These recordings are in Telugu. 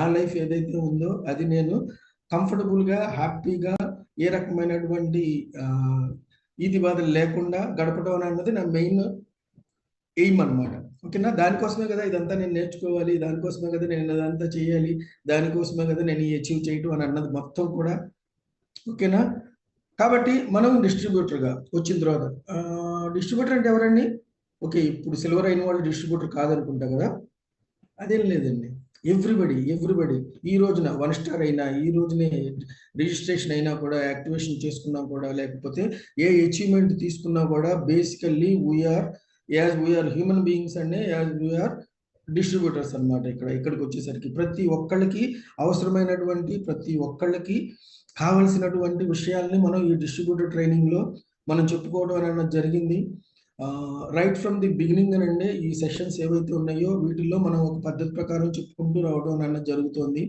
నా లైఫ్ ఏదైతే ఉందో అది నేను కంఫర్టబుల్గా హ్యాపీగా ఏ రకమైనటువంటి ఇది బాధలు లేకుండా గడపడం అన్నది నా మెయిన్ ఎయిమ్ అనమాట. ఓకేనా, దానికోసమే కదా ఇదంతా నేను నేర్చుకోవాలి, దానికోసమే కదా నేను ఇదంతా చేయాలి, దానికోసమే కదా నేను అచీవ్ చేయటం అని అన్నది మొత్తం కూడా. ఓకేనా, కాబట్టి మనం డిస్ట్రిబ్యూటర్గా వచ్చిన తర్వాత డిస్ట్రిబ్యూటర్ అంటే ఎవరండి? ఓకే, ఇప్పుడు సిల్వర్ అయిన వాళ్ళు డిస్ట్రిబ్యూటర్ కాదనుకుంటా కదా. అదేం లేదండి, ఎవ్రీబడి ఈ రోజున 1 స్టార్ అయినా, ఈ రోజునే రిజిస్ట్రేషన్ అయినా కూడా, యాక్టివేషన్ చేసుకున్నా కూడా, లేకపోతే ఏ అచీవ్మెంట్ తీసుకున్నా కూడా బేసికల్లీ వీఆర్ హ్యూమన్ బీయింగ్స్ అండి, వీఆర్ డిస్ట్రిబ్యూటర్స్ అనమాట. ఇక్కడికి వచ్చేసరికి ప్రతి ఒక్కళ్ళకి అవసరమైనటువంటి, ప్రతి ఒక్కళ్ళకి కావలసినటువంటి విషయాల్ని మనం ఈ డిస్ట్రిబ్యూటర్ ట్రైనింగ్లో మనం చెప్పుకోవడం అన్నది జరిగింది. రైట్ ఫ్రమ్ ది బిగినింగ్ అనండి ఈ సెషన్స్ ఏవైతే ఉన్నాయో వీటిల్లో మనం ఒక పద్ధతి ప్రకారం చెప్పుకుంటూ రావడం అన్నది జరుగుతుంది.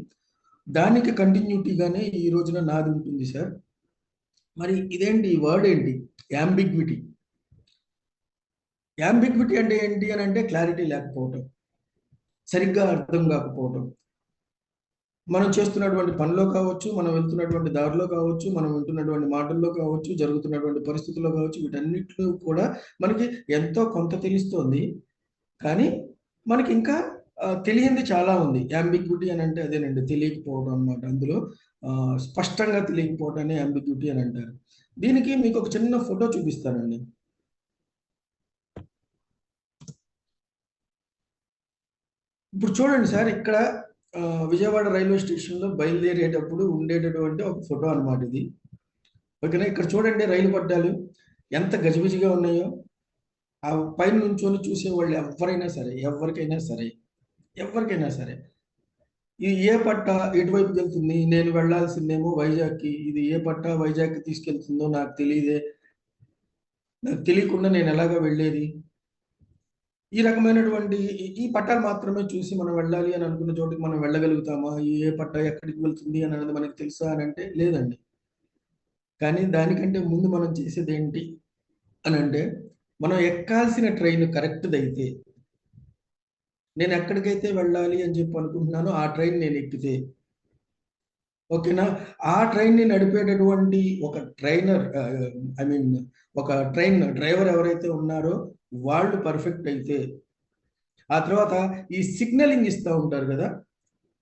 దానికి కంటిన్యూటీగానే ఈ రోజున నాది ఉంటుంది సార్. మరి ఇదేంటి, ఈ వర్డ్ ఏంటి? యాంబిగ్విటీ. యాంబిగ్విటీ అంటే ఏంటి అని అంటే క్లారిటీ లేకపోవటం, సరిగ్గా అర్థం కాకపోవటం. మనం చేస్తున్నటువంటి పనిలో కావచ్చు, మనం వెళ్తున్నటువంటి దారిలో కావచ్చు, మనం వింటున్నటువంటి మాటల్లో కావచ్చు, జరుగుతున్నటువంటి పరిస్థితుల్లో కావచ్చు, వీటన్నిటిలో కూడా మనకి ఎంతో కొంత తెలుస్తోంది. కానీ మనకి ఇంకా తెలియంది చాలా ఉంది. యాంబిగ్విటీ అని అంటే అదేనండి, తెలియకపోవడం అనమాట. అందులో స్పష్టంగా తెలియకపోవటాన్ని యాంబిగ్విటీ అని అంటారు. దీనికి మీకు ఒక చిన్న ఫోటో చూపిస్తానండి. ఇప్పుడు చూడండి సార్, ఇక్కడ విజయవాడ రైల్వే స్టేషన్లో బయలుదేరేటప్పుడు ఉండేటటువంటి ఒక ఫోటో అనమాట ఇది. ఓకేనా, ఇక్కడ చూడండి రైలు పట్టాలు ఎంత గజిబిజిగా ఉన్నాయో. ఆ పైన నుంచొని చూసేవాళ్ళు ఎవరికైనా సరే ఇది ఏ పట్ట ఎటువైపుకి వెళ్తుంది, నేను వెళ్లాల్సిందేమో వైజాగ్కి, ఇది ఏ పట్ట వైజాగ్కి తీసుకెళ్తుందో నాకు తెలియకుండా నేను ఎలాగా వెళ్ళేది, ఈ రకమైనటువంటి ఈ పట్టాలు మాత్రమే చూసి మనం వెళ్ళాలి అని అనుకున్న చోటికి మనం వెళ్ళగలుగుతామా? ఏ పట్ట ఎక్కడికి వెళ్తుంది అని అనేది మనకి తెలుసా అని అంటే లేదండి. కానీ దానికంటే ముందు మనం చేసేది ఏంటి అని అంటే, మనం ఎక్కాల్సిన ట్రైన్ కరెక్ట్దైతే, నేను ఎక్కడికైతే వెళ్ళాలి అని చెప్పి అనుకుంటున్నానో ఆ ట్రైన్ నేను ఎక్కితే, ఓకేనా, ఆ ట్రైన్ని నడిపేటటువంటి ఒక ట్రైనర్, ఒక ట్రైన్ డ్రైవర్ ఎవరైతే ఉన్నారో వాళ్ళు పర్ఫెక్ట్ అయితే, ఆ తర్వాత ఈ సిగ్నలింగ్ ఇస్తూ ఉంటారు కదా,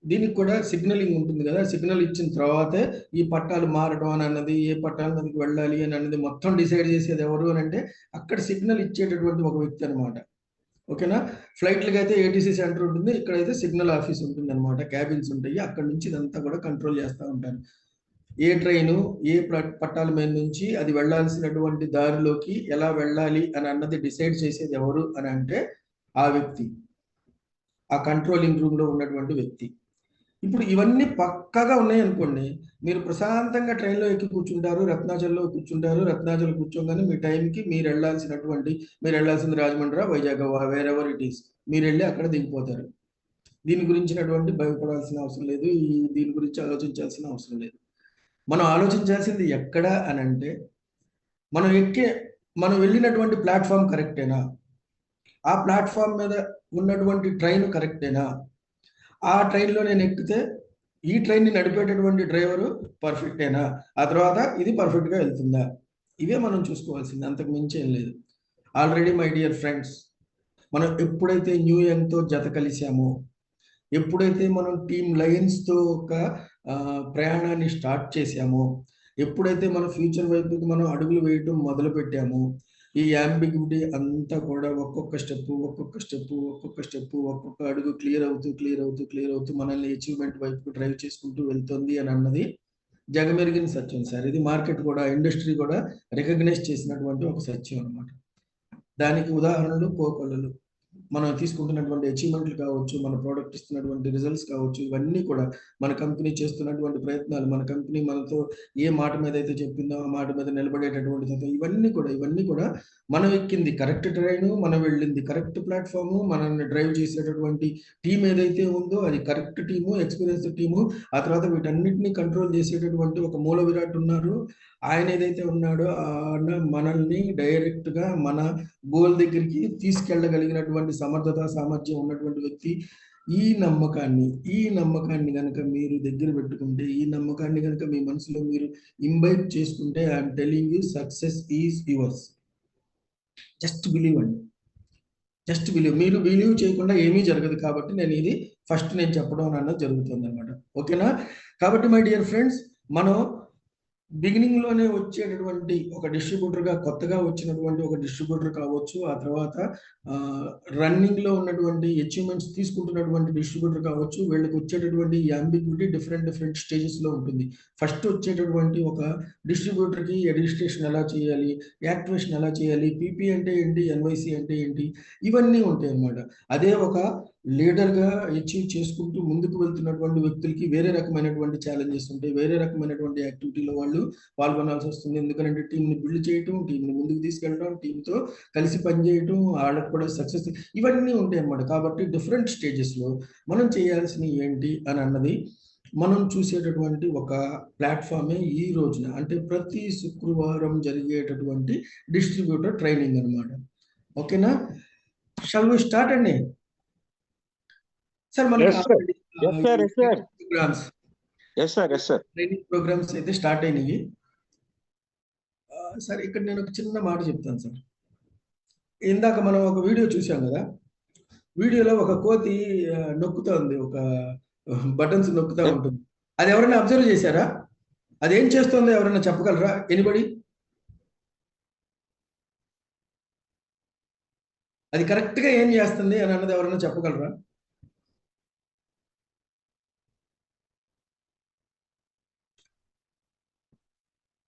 దీనికి కూడా సిగ్నలింగ్ ఉంటుంది కదా. సిగ్నల్ ఇచ్చిన తర్వాతే ఈ పట్టాలు మారడం అని అన్నది, ఏ పట్టాల మీదకి వెళ్ళాలి అని అన్నది మొత్తం డిసైడ్ చేసేది ఎవరు అని అంటే అక్కడ సిగ్నల్ ఇచ్చేటటువంటి ఒక వ్యక్తి అనమాట. ఓకేనా, ఫ్లైట్లకి అయితే ఏటీసీ సెంటర్ ఉంటుంది, ఇక్కడైతే సిగ్నల్ ఆఫీస్ ఉంటుంది అనమాట. క్యాబిన్స్ ఉంటాయి, అక్కడ నుంచి ఇదంతా కూడా కంట్రోల్ చేస్తూ ఉంటారు. ఏ ట్రైను ఏ పట్టాల మీద నుంచి అది వెళ్ళాల్సినటువంటి దారిలోకి ఎలా వెళ్ళాలి అని అన్నది డిసైడ్ చేసేది ఎవరు అని అంటే ఆ వ్యక్తి, ఆ కంట్రోలింగ్ రూమ్లో ఉన్నటువంటి వ్యక్తి. ఇప్పుడు ఇవన్నీ పక్కాగా ఉన్నాయి అనుకోండి, మీరు ప్రశాంతంగా ట్రైన్లో ఎక్కి కూర్చుంటారు, రత్నాచల్లో కూర్చుంటారు. రత్నాచల్ కూర్చోగానే మీ టైంకి మీరు వెళ్ళాల్సింది Rajahmundry, Vizag, wherever it is, మీరు వెళ్ళి అక్కడ దిగిపోతారు. దీని గురించినటువంటి భయపడాల్సిన అవసరం లేదు, దీని గురించి ఆలోచించాల్సిన అవసరం లేదు. మనం ఆలోచించాల్సింది ఎక్కడ అని అంటే, మనం వెళ్ళినటువంటి ప్లాట్ఫామ్ కరెక్టేనా, ఆ ప్లాట్ఫామ్ మీద ఉన్నటువంటి ట్రైన్ కరెక్టేనా, ఆ ట్రైన్లో నేను ఎక్కితే ఈ ట్రైన్ని నడిపేటటువంటి డ్రైవరు పర్ఫెక్టేనా, ఆ తర్వాత ఇది పర్ఫెక్ట్గా వెళ్తుందా, ఇవే మనం చూసుకోవాల్సింది, అంతకు మించి ఏం లేదు. ఆల్రెడీ మై డియర్ ఫ్రెండ్స్, మనం ఎప్పుడైతే న్యూ యంగ్తో జత కలిసామో, ఎప్పుడైతే మనం టీమ్ లయన్స్తో ఒక ప్రయాణాన్ని స్టార్ట్ చేసామో, ఎప్పుడైతే మన ఫ్యూచర్ వైపుకి మనం అడుగులు వేయటం మొదలు పెట్టామో, ఈ యాంబిగ్విటీ అంతా కూడా ఒక్కొక్క స్టెప్ ఒక్కొక్క అడుగు క్లియర్ అవుతూ మనల్ని అచీవ్మెంట్ వైపు డ్రైవ్ చేసుకుంటూ వెళ్తుంది అని అన్నది జగమెరిగిన సత్యం సార్. ఇది మార్కెట్ కూడా, ఇండస్ట్రీ కూడా రికగ్నైజ్ చేసినటువంటి ఒక సత్యం అనమాట. దానికి ఉదాహరణలు కోకొల్లలు. మనం తీసుకుంటున్నటువంటి అచీవ్మెంట్లు కావచ్చు, మన ప్రోడక్ట్ ఇస్తున్నటువంటి రిజల్ట్స్ కావచ్చు, ఇవన్నీ కూడా మన కంపెనీ చేస్తున్నటువంటి ప్రయత్నాలు, మన కంపెనీ మనతో ఏ మాట మీద అయితే చెప్పిందో ఆ మాట మీద నిలబడేటటువంటి తత్వం, ఇవన్నీ కూడా మనం ఎక్కింది కరెక్ట్ ట్రైన్, మనం వెళ్ళింది కరెక్ట్ ప్లాట్ఫాము, మనల్ని డ్రైవ్ చేసేటటువంటి టీం ఏదైతే ఉందో అది కరెక్ట్ టీము, ఎక్స్పీరియన్స్ టీము, ఆ తర్వాత వీటన్నిటిని కంట్రోల్ చేసేటటువంటి ఒక మూల విరాట్ ఉన్నారు. ఆయన ఏదైతే ఉన్నాడో మనల్ని డైరెక్ట్గా మన గోల్ దగ్గరికి తీసుకెళ్ళగలిగినటువంటి సమర్థత, సామర్థ్యం ఉన్నటువంటి వ్యక్తి. ఈ నమ్మకాన్ని కనుక మీరు దగ్గర పెట్టుకుంటే, ఈ నమ్మకాన్ని కనుక మీ మనసులో మీరు ఇంబైబ్ చేసుకుంటే, I'm telling you success is yours. Just believe అండి. Just believe. మీరు బిలీవ్ చేయకుండా ఏమీ జరగదు కాబట్టి నేను ఫస్ట్ చెప్పడం అన్నది జరుగుతుంది అనమాట. ఓకేనా? కాబట్టి మై డియర్ ఫ్రెండ్స్, మనం బిగినింగ్ లోనే వచ్చేటటువంటి ఒక డిస్ట్రిబ్యూటర్గా కొత్తగా వచ్చినటువంటి ఒక డిస్ట్రిబ్యూటర్ కావచ్చు, ఆ తర్వాత రన్నింగ్ లో ఉన్నటువంటి అచీవ్మెంట్స్ తీసుకుంటున్నటువంటి డిస్ట్రిబ్యూటర్ కావచ్చు, వీళ్ళకి వచ్చేటటువంటి అంబిగ్విటీ డిఫరెంట్ స్టేజెస్ లో ఉంటుంది. ఫస్ట్ వచ్చేటటువంటి ఒక డిస్ట్రిబ్యూటర్ కి రిజిస్ట్రేషన్ ఎలా చేయాలి, యాక్టివేషన్ ఎలా చేయాలి, పీపీ అంటే ఏంటి, ఎన్వైసి అంటే ఏంటి, ఇవన్నీ ఉంటాయి అన్నమాట. అదే ఒక లీడర్ గా అచీవ్ చేసుకుంటూ ముందుకు వెళ్తున్నటువంటి వ్యక్తులకి వేరే రకమైనటువంటి ఛాలెంజెస్ ఉంటాయి, వేరే రకమైనటువంటి యాక్టివిటీలో వాళ్ళు పాల్గొనాల్సి వస్తుంది. ఎందుకంటే టీంని బిల్డ్ చేయటం, టీంని ముందుకు తీసుకెళ్ళడం, టీంతో కలిసి పనిచేయటం, వాళ్ళకు కూడా సక్సెస్, ఇవన్నీ ఉంటాయి అన్నమాట. కాబట్టి డిఫరెంట్ స్టేజెస్ లో మనం చేయాల్సినవి ఏంటి అని అన్నది మనం చూసేటటువంటి ఒక ప్లాట్ఫామే ఈ రోజున, అంటే ప్రతి శుక్రవారం జరిగేటటువంటి డిస్ట్రిబ్యూటర్ ట్రైనింగ్ అన్నమాట. ఓకేనా? షల్ వి స్టార్ట్ అండి? సార్ మనకి ట్రైనింగ్ ప్రోగ్రామ్స్ అయితే స్టార్ట్ అయినాయి. సార్ ఇక్కడ నేను ఒక చిన్న మాట చెప్తాను సార్. ఇందాక మనం ఒక వీడియో చూసాం కదా, వీడియోలో ఒక కోతి నొక్కుతా ఉంది, ఒక బటన్స్ నొక్కుతా ఉంటుంది. అది ఎవరైనా అబ్జర్వ్ చేశారా? అదేం చేస్తుందో ఎవరైనా చెప్పగలరా? ఎనిబడి? అది కరెక్ట్ గా ఏం చేస్తుంది అని అన్నది ఎవరైనా చెప్పగలరా?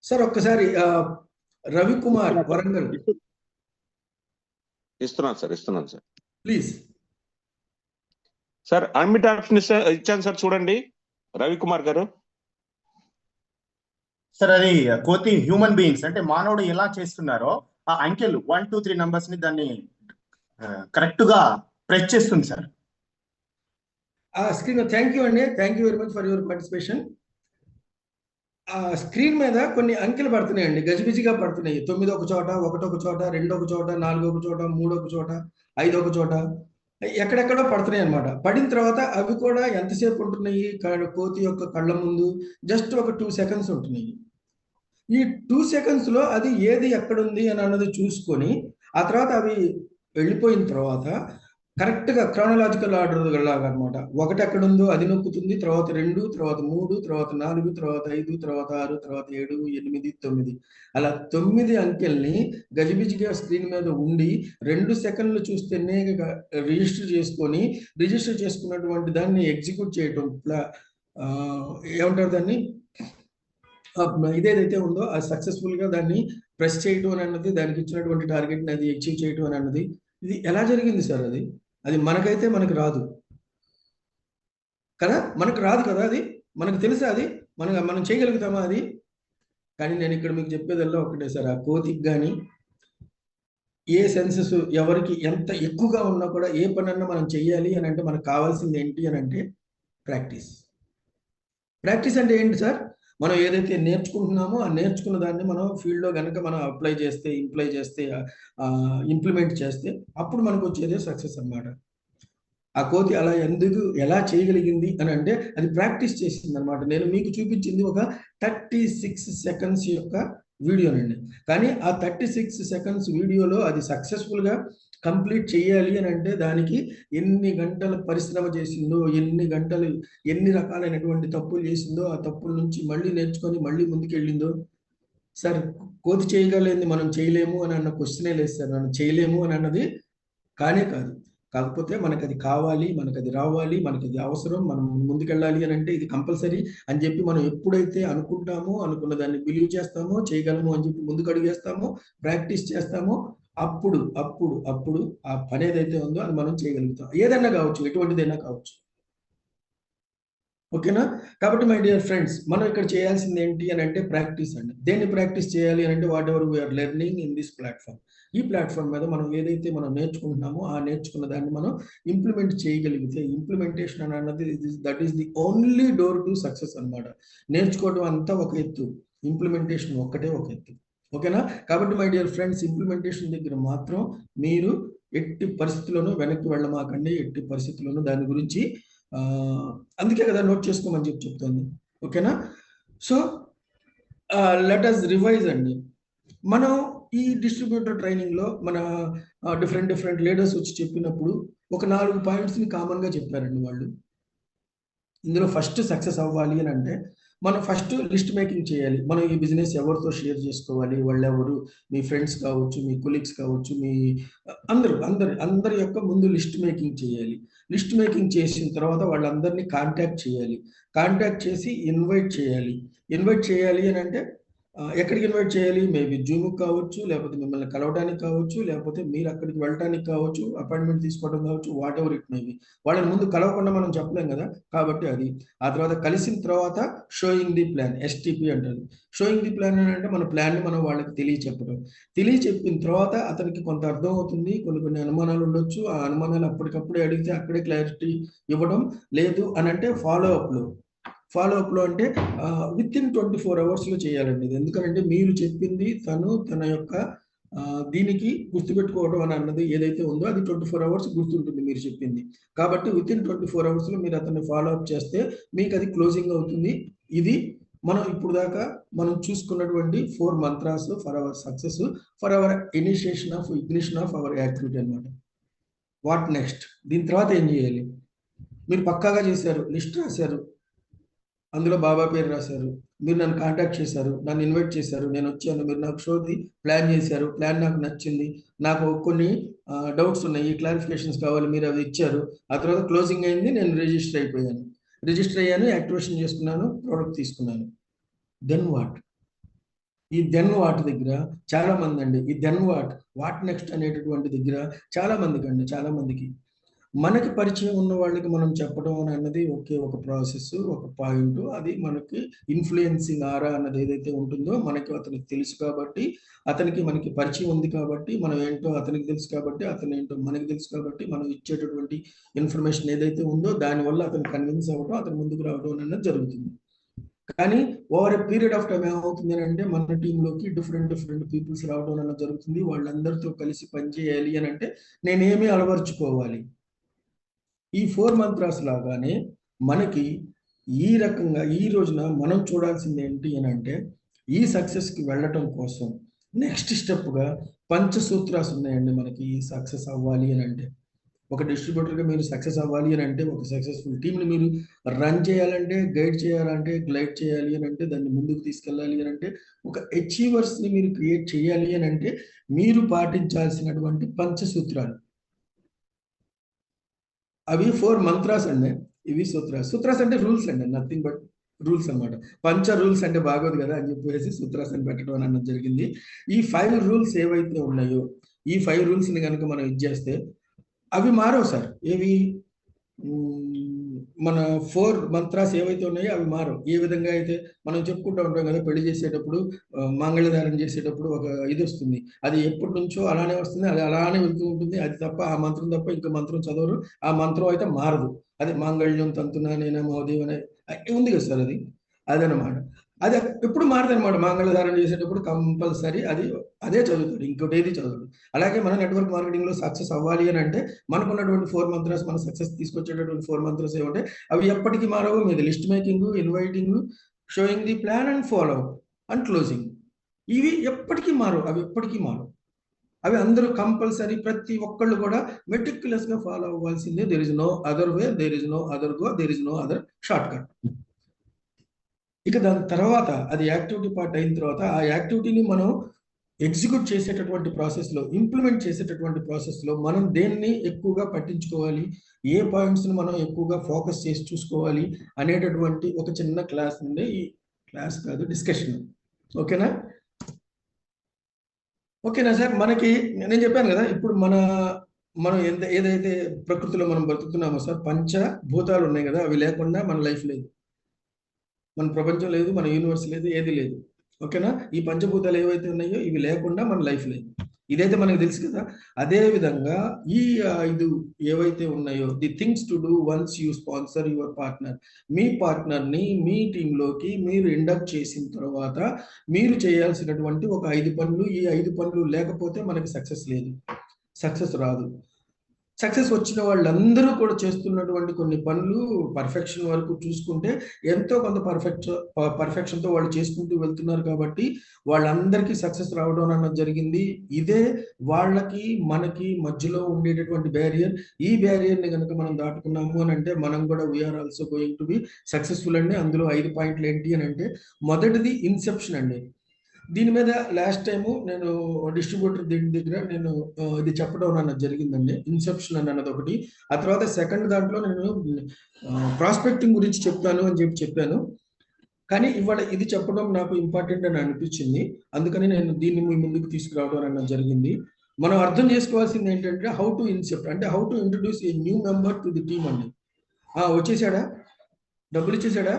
సార్ ఒక్కసారి రవికుమార్ వరంగల్. ఇస్తున్నాను సార్ ప్లీజ్. సార్ అన్మిట్ ఆప్షన్ ఇచ్చాను సార్, చూడండి రవికుమార్ గారు. సార్ అది కోతి హ్యూమన్ బీయింగ్స్ అంటే మానవుడు ఎలా చేస్తున్నారో ఆ అంకెలు 1 2 3 నంబర్స్ ని దాన్ని కరెక్ట్ గా ప్రెస్ చేస్తుంది సార్. స్క్రీన్. థ్యాంక్ యూ అండి, thank you very much for your participation. Screen మీద కొన్ని అంకెలు పడుతున్నాయండి, గజిబిజిగా పడుతున్నాయి. 9 ఒక చోట, 1 ఒక చోట, 2 ఒక చోట, 4 ఒక చోట, 3 ఒక చోట, 5 ఒక చోట, ఎక్కడెక్కడో పడుతున్నాయి అనమాట. పడిన తర్వాత అవి కూడా ఎంతసేపు ఉంటున్నాయి కోతి యొక్క కళ్ళ ముందు? జస్ట్ ఒక 2 సెకండ్స్ ఉంటున్నాయి. ఈ 2 సెకండ్స్ లో అది ఏది ఎక్కడుంది అని అన్నది చూసుకొని, ఆ తర్వాత అవి వెళ్ళిపోయిన తర్వాత కరెక్ట్ గా క్రానలాజికల్ ఆర్డర్ లాగా అనమాట. 1 ఎక్కడుందో అది నొక్కుతుంది, తర్వాత 2, తర్వాత 3, తర్వాత 4, తర్వాత 5, తర్వాత 6, తర్వాత 7, 8, 9, అలా 9 అంకెల్ని గజిబిజిగా స్క్రీన్ మీద ఉండి 2 సెకండ్లు చూస్తేనే రిజిస్టర్ చేసుకున్నటువంటి దాన్ని ఎగ్జిక్యూట్ చేయటం, ఏమంటారు దాన్ని, ఇదేదైతే ఉందో అది సక్సెస్ఫుల్ గా దాన్ని ప్రెస్ చేయటం అని అన్నది, దానికి ఇచ్చినటువంటి టార్గెట్ ని అది అచీవ్ చేయటం అని అన్నది, ఇది ఎలా జరిగింది సార్? అది మనకైతే మనకు రాదు కదా, మనకు రాదు కదా, అది మనకు తెలుసా? అది మనం చేయగలుగుతామా అది? కానీ నేను ఇక్కడ మీకు చెప్పేదల్లా ఒకటే సార్, ఆ కోతికి కానీ ఏ సెన్సెస్ ఎవరికి ఎంత ఎక్కువగా ఉన్నా కూడా ఏ పనన్నా మనం చెయ్యాలి అని అంటే మనకు కావాల్సింది ఏంటి అని అంటే ప్రాక్టీస్. ప్రాక్టీస్ అంటే ఏంటి సార్? మనం ఏదైతే నేర్చుకుంటున్నామో ఆ నేర్చుకున్న దాన్ని మనం ఫీల్డ్లో కనుక మనం ఇంప్లిమెంట్ చేస్తే అప్పుడు మనకు వచ్చేదే సక్సెస్ అన్నమాట. ఆ కోతి అలా ఎలా చేయగలిగింది అని అంటే అది ప్రాక్టీస్ చేసింది అనమాట. నేను మీకు చూపించింది ఒక 36 సెకండ్స్ యొక్క వీడియోనండి. కానీ ఆ 36 సెకండ్స్ వీడియోలో అది సక్సెస్ఫుల్గా కంప్లీట్ చేయాలి అని అంటే దానికి ఎన్ని గంటల పరిశ్రమ చేసిందో, ఎన్ని రకాలైనటువంటి తప్పులు చేసిందో, ఆ తప్పుల నుంచి మళ్ళీ నేర్చుకొని మళ్ళీ ముందుకెళ్ళిందో. సార్ కోతి చేయగలిగింది మనం చేయలేము అని అన్న క్వశ్చనే లేదు సార్. మనం చేయలేము అని అన్నది కానే కాదు. కాకపోతే మనకు అది కావాలి, మనకు అది రావాలి, మనకి అది అవసరం, మనం ముందుకెళ్ళాలి అని అంటే ఇది కంపల్సరీ అని చెప్పి మనం ఎప్పుడైతే అనుకుంటామో, అనుకున్న దాన్ని బిలీవ్ చేస్తామో, చేయగలము అని చెప్పి ముందుకు అడుగేస్తామో, ప్రాక్టీస్ చేస్తామో, అప్పుడు ఆ పని ఏదైతే ఉందో అది మనం చేయగలుగుతాం. ఏదైనా కావచ్చు, ఎటువంటిదైనా కావచ్చు. ఓకేనా? కాబట్టి మై డియర్ ఫ్రెండ్స్, మనం ఇక్కడ చేయాల్సింది ఏంటి అని అంటే ప్రాక్టీస్ అండి. దేన్ని ప్రాక్టీస్ చేయాలి అని అంటే whatever we are learning in this platform. ఈ ప్లాట్ఫామ్ మీద మనం ఏదైతే మనం నేర్చుకుంటున్నామో ఆ నేర్చుకున్న దాన్ని మనం ఇంప్లిమెంట్ చేయగలిగితే, ఇంప్లిమెంటేషన్ అని అన్నది that is the only door to success అనమాట. నేర్చుకోవడం అంతా ఒక ఎత్తు, ఇంప్లిమెంటేషన్ ఒక్కటే ఒక ఎత్తు. ఓకేనా? కాబట్టి మై డియర్ ఫ్రెండ్స్, ఇంప్లిమెంటేషన్ దగ్గర మాత్రం మీరు ఎట్టి పరిస్థితుల్లోనూ వెనక్కి వెళ్ళమాకండి, ఎట్టి పరిస్థితుల్లోనూ దాని గురించి అందుకే కదా నోట్ చేసుకోమని చెప్తుంది. ఓకేనా? సో లెట్ అస్ రివైజ్ అండి. మనం ఈ డిస్ట్రిబ్యూటర్ ట్రైనింగ్లో మన డిఫరెంట్ లీడర్స్ వచ్చి చెప్పినప్పుడు ఒక 4 పాయింట్స్ని కామన్గా చెప్పారండి వాళ్ళు. ఇందులో ఫస్ట్ సక్సెస్ అవ్వాలి అని అంటే మనం ఫస్ట్ లిస్ట్ మేకింగ్ చేయాలి. మనం ఈ బిజినెస్ ఎవరితో షేర్ చేసుకోవాలి, వాళ్ళు ఎవరు, మీ ఫ్రెండ్స్ కావచ్చు, మీ కొలీగ్స్ కావచ్చు, మీ అందరి యొక్క ముందు లిస్ట్ మేకింగ్ చేయాలి. లిస్ట్ మేకింగ్ చేసిన తర్వాత వాళ్ళందరినీ కాంటాక్ట్ చేయాలి. కాంటాక్ట్ చేసి ఇన్వైట్ చేయాలి. ఇన్వైట్ చేయాలి అని అంటే ఎక్కడికి ఇన్వైట్ చేయాలి? మేబీ జూమ్కి కావచ్చు, లేకపోతే మిమ్మల్ని కలవడానికి కావచ్చు, లేకపోతే మీరు అక్కడికి వెళ్ళడానికి కావచ్చు, అపాయింట్మెంట్ తీసుకోవడం కావచ్చు, వాట్ ఎవర్ ఇట్ మేబీ. వాళ్ళని ముందు కలవకుండా మనం చెప్పలేం కదా, కాబట్టి అది. ఆ తర్వాత కలిసిన తర్వాత షోయింగ్ ది ప్లాన్, ఎస్టీపీ అంటారు. షోయింగ్ ది ప్లాన్ అంటే మన ప్లాన్ని మనం వాళ్ళకి తెలియచెప్పిన తర్వాత అతనికి కొంత అర్థం అవుతుంది. కొన్ని అనుమానాలు ఉండొచ్చు. ఆ అనుమానాలు అప్పటికప్పుడే అడిగితే అక్కడే క్లారిటీ ఇవ్వడం, లేదు అని అంటే ఫాలో అప్లో అంటే విత్ ఇన్ 24 అవర్స్లో చేయాలండి ఇది. ఎందుకంటే మీరు చెప్పింది తన యొక్క దీనికి గుర్తుపెట్టుకోవడం అని అన్నది ఏదైతే ఉందో అది 24 అవర్స్ గుర్తుంటుంది మీరు చెప్పింది. కాబట్టి విత్ ఇన్ 24 అవర్స్లో మీరు అతన్ని ఫాలో అప్ చేస్తే మీకు అది క్లోజింగ్ అవుతుంది. ఇది మనం ఇప్పుడు దాకా మనం చూసుకున్నటువంటి 4 mantras for our success, for our ignition of our activity అనమాట. What next? దీని తర్వాత ఏం చేయాలి? మీరు పక్కాగా చేశారు, లిస్ట్ రాశారు, అందులో బాబా పేరు రాశారు, మీరు నన్ను కాంటాక్ట్ చేశారు, నన్ను ఇన్వైట్ చేశారు, నేను వచ్చాను, మీరు నాకు షోది ప్లాన్ చేశారు, ప్లాన్ నాకు నచ్చింది, నాకు కొన్ని డౌట్స్ ఉన్నాయి, క్లారిఫికేషన్స్ కావాలి, మీరు అవి ఇచ్చారు. ఆ తర్వాత క్లోజింగ్ అయింది, నేను రిజిస్టర్ అయ్యాను, యాక్టివేషన్ చేసుకున్నాను, ప్రోడక్ట్ తీసుకున్నాను. Then what? ఈ దెన్ వాట్ దగ్గర చాలా మంది అండి, ఈ దెన్ వాట్ నెక్స్ట్ అనేటటువంటి దగ్గర చాలా మందికి మనకి పరిచయం ఉన్న వాళ్ళకి మనం చెప్పడం అన్నది ఒక ప్రాసెస్, ఒక పాయింట్. అది మనకి ఇన్ఫ్లుయెన్సింగ్ ఆరా అన్నది ఏదైతే ఉంటుందో అతనికి తెలుసు కాబట్టి, మనకి పరిచయం ఉంది కాబట్టి, మనం ఏంటో అతనికి తెలుసు కాబట్టి, అతను ఏంటో మనకి తెలుసు కాబట్టి, మనం ఇచ్చేటటువంటి ఇన్ఫర్మేషన్ ఏదైతే ఉందో దానివల్ల అతను కన్విన్స్ అవ్వడం, అతను ముందుకు రావడం అన్నది జరుగుతుంది. కానీ over a period of time ఏమవుతుంది అంటే మన టీంలోకి డిఫరెంట్ పీపుల్స్ రావడం అన్నది జరుగుతుంది. వాళ్ళందరితో కలిసి పనిచేయాలి అని అంటే నేనేమి అలవర్చుకోవాలి? ఈ 4 మంత్రాస్ లాగానే మనకి ఈ రకంగా ఈ రోజున మనం చూడాల్సింది ఏంటి అని అంటే ఈ సక్సెస్కి వెళ్ళటం కోసం నెక్స్ట్ స్టెప్గా పంచసూత్రాస్ ఉన్నాయండి. మనకి సక్సెస్ అవ్వాలి అని అంటే, ఒక డిస్ట్రిబ్యూటర్గా మీరు సక్సెస్ అవ్వాలి అని అంటే, ఒక సక్సెస్ఫుల్ టీంని మీరు రన్ చేయాలంటే, గైడ్ చేయాలంటే, గ్లైడ్ చేయాలి అని అంటే, దాన్ని ముందుకు తీసుకెళ్ళాలి అని అంటే, ఒక అచీవర్స్ని మీరు క్రియేట్ చేయాలి అని అంటే మీరు పాటించాల్సినటువంటి పంచసూత్రాలు అవి 4 మంత్రాస్ అండి. ఇవి సూత్రాస్ అంటే రూల్స్ అండి, నథింగ్ బట్ రూల్స్ అనమాట. పంచ రూల్స్ అంటే బాగోదు కదా అని చెప్పేసి సూత్రాస్ అని పెట్టడం అన్నది జరిగింది. ఈ 5 రూల్స్ ఏవైతే ఉన్నాయో, ఈ 5 రూల్స్ని కనుక మనం ఇచ్చేస్తే అవి మారవు సార్. ఏవి? మన 4 మంత్రాస్ ఏవైతే ఉన్నాయో అవి మారవు. ఏ విధంగా అయితే మనం చెప్పుకుంటూ ఉంటాం కదా, పెళ్లి చేసేటప్పుడు మాంగళ్యధారణ చేసేటప్పుడు ఒక ఇది వస్తుంది, అది ఎప్పటి నుంచో అలానే వస్తుంది, అది అలానే వెళ్తూ ఉంటుంది. అది తప్ప ఆ మంత్రం తప్ప ఇంకో మంత్రం చదవరు. ఆ మంత్రం అయితే మారదు. అది మాంగళ్యం తంతునా నేనా మహోదయం అనే ఉంది కదా సార్, అదనమాట. అది ఎప్పుడు మారదనమాట. మాంగళ్యధారణ చేసేటప్పుడు కంపల్సరీ అదే చదువుతాడు, ఇంకోటి ఏది చదవడు. అలాగే మన నెట్వర్క్ మార్కెటింగ్లో సక్సెస్ అవ్వాలి అని అంటే మనకున్నటువంటి 4 మంత్రాస్, మన సక్సెస్ తీసుకొచ్చేటటువంటి 4 మంత్రాస్ ఏమంటే అవి ఎప్పటికీ మారవు. మీది list making, inviting, showing the plan and follow and closing. ఇవి ఎప్పటికీ మారవు. అవి అందరూ కంపల్సరీ ప్రతి ఒక్కళ్ళు కూడా మెటిక్యులస్గా ఫాలో అవ్వాల్సిందే. There is no other way, there is no other go, there is no other shortcut. ఇక దాని తర్వాత అది యాక్టివిటీ పార్ట్ అయిన తర్వాత ఆ యాక్టివిటీని మనం ఎగ్జిక్యూట్ చేసేటటువంటి ప్రాసెస్లో, ఇంప్లిమెంట్ చేసేటటువంటి ప్రాసెస్లో మనం దేన్ని ఎక్కువగా పట్టించుకోవాలి, ఏ పాయింట్స్ని మనం ఎక్కువగా ఫోకస్ చేసి చూసుకోవాలి అనేటటువంటి ఒక చిన్న క్లాస్ నుండి, ఈ క్లాస్ కాదు డిస్కషన్. ఓకేనా సార్? మనకి నేను చెప్పాను కదా, ఇప్పుడు మనం ఏదైతే ప్రకృతిలో మనం బ్రతుకుతున్నామో సార్, పంచభూతాలు ఉన్నాయి కదా, అవి లేకుండా మన లైఫ్ లేదు, మన ప్రపంచం లేదు, మన యూనివర్స్ లేదు, ఏది లేదు. ఓకేనా? ఈ పంచభూతాలు ఏవైతే ఉన్నాయో ఇవి లేకుండా మన లైఫ్ లేదు. ఇదైతే మనకు తెలుసు కదా. అదే విధంగా ఈ 5 ఏవైతే ఉన్నాయో, the things to do once you sponsor your partner. మీ పార్ట్నర్ని మీ టీంలోకి మీరు ఇండక్ట్ చేసిన తర్వాత మీరు చేయాల్సినటువంటి ఒక 5 పనులు. ఈ 5 పనులు లేకపోతే మనకి సక్సెస్ లేదు. సక్సెస్ రాదు. సక్సెస్ వచ్చిన వాళ్ళందరూ కూడా చేస్తున్నటువంటి కొన్ని పనులు పర్ఫెక్షన్ వరకు చూసుకుంటే ఎంతో కొంత పర్ఫెక్షన్తో వాళ్ళు చేసుకుంటూ వెళ్తున్నారు కాబట్టి వాళ్ళందరికీ సక్సెస్ రావడం అన్నది జరిగింది. ఇదే వాళ్ళకి మనకి మధ్యలో ఉండేటటువంటి బ్యారియర్. ఈ బ్యారియర్ని కనుక మనం దాటుకున్నాము అని అంటే మనం కూడా we are also going to be successful అండి. అందులో 5 పాయింట్లు ఏంటి అని అంటే, మొదటిది ఇన్సెప్షన్ అండి. దీని మీద లాస్ట్ టైము నేను డిస్ట్రిబ్యూటర్ దీని దగ్గర నేను ఇది చెప్పడం అన్నది జరిగిందండి. ఇన్సెప్షన్ అన్నది ఒకటి. ఆ తర్వాత సెకండ్ దాంట్లో నేను ప్రాస్పెక్టింగ్ గురించి చెప్తాను అని చెప్పాను. కానీ ఇవాళ ఇది చెప్పడం నాకు ఇంపార్టెంట్ అని అనిపించింది. అందుకని నేను దీన్ని మీ ముందుకు తీసుకురావడం అన్నది జరిగింది. మనం అర్థం చేసుకోవాల్సింది ఏంటంటే హౌ టు ఇన్సెప్ట్ అంటే how to introduce a new member to the team అండి. వచ్చేసాడా? డబ్బులు ఇచ్చేసాడా?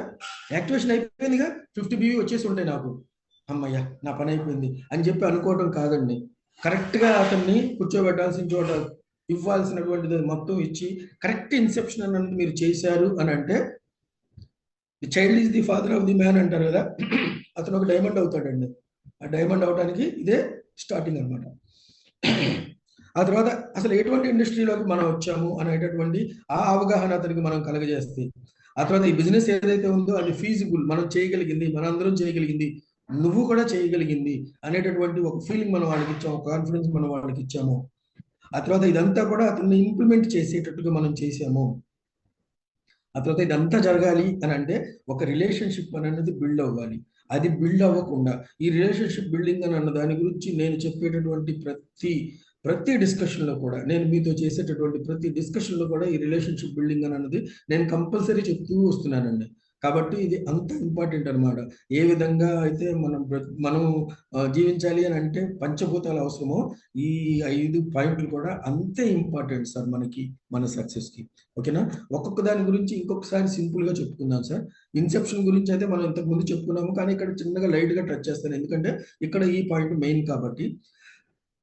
యాక్టివేషన్ అయిపోయిందిగా, 50 BV వచ్చేసి ఉంటాయి నాకు. అమ్మయ్య, నా పని అయిపోయింది అని చెప్పి అనుకోవడం కాదండి. కరెక్ట్గా అతన్ని కూర్చోబెట్టాల్సిన చోట ఇవ్వాల్సినటువంటిది మొత్తం ఇచ్చి కరెక్ట్ ఇన్సెప్షన్ అన్నది మీరు చేశారు అని అంటే, the child is the father of the man అంటారు కదా, అతను ఒక డైమండ్ అవుతాడండి. ఆ డైమండ్ అవడానికి ఇదే స్టార్టింగ్ అనమాట. ఆ తర్వాత అసలు ఎటువంటి ఇండస్ట్రీలోకి మనం వచ్చాము అనేటటువంటి ఆ అవగాహన అతనికి మనం కలగజేస్తే, ఆ తర్వాత ఈ బిజినెస్ ఏదైతే ఉందో అది ఫీజిబుల్, మనం చేయగలిగింది, మనందరం చేయగలిగింది, నువ్వు కూడా చేయగలిగింది అనేటటువంటి ఒక ఫీలింగ్ మనం వాళ్ళకి ఇచ్చాము, కాన్ఫిడెన్స్ మనం వాళ్ళకి ఇచ్చాము. ఆ తర్వాత ఇదంతా కూడా అతన్ని ఇంప్లిమెంట్ చేసేటట్టుగా మనం చేసాము. ఆ తర్వాత ఇదంతా జరగాలి అని అంటే ఒక రిలేషన్షిప్ అనేది బిల్డ్ అవ్వాలి. అది బిల్డ్ అవ్వకుండా ఈ రిలేషన్షిప్ బిల్డింగ్ అని అన్న దాని గురించి నేను చెప్పేటటువంటి ప్రతి డిస్కషన్లో కూడా, నేను మీతో చేసేటటువంటి ప్రతి డిస్కషన్లో కూడా ఈ రిలేషన్షిప్ బిల్డింగ్ అని అన్నది నేను కంపల్సరీ చెప్తూ వస్తున్నానండి. కాబట్టి ఇది అంత ఇంపార్టెంట్ అనమాట. ఏ విధంగా అయితే మనం జీవించాలి అని అంటే పంచభూతాలు అవసరమో, ఈ 5 పాయింట్లు కూడా అంతే ఇంపార్టెంట్ సార్ మనకి, మన సక్సెస్కి. ఓకేనా? ఒక్కొక్క దాని గురించి ఇంకొకసారి సింపుల్గా చెప్పుకుందాం సార్. ఇన్సెప్షన్ గురించి అయితే మనం ఇంతకు ముందు చెప్పుకున్నాము, కానీ ఇక్కడ చిన్నగా లైట్గా టచ్ చేస్తాను, ఎందుకంటే ఇక్కడ ఈ పాయింట్ మెయిన్ కాబట్టి.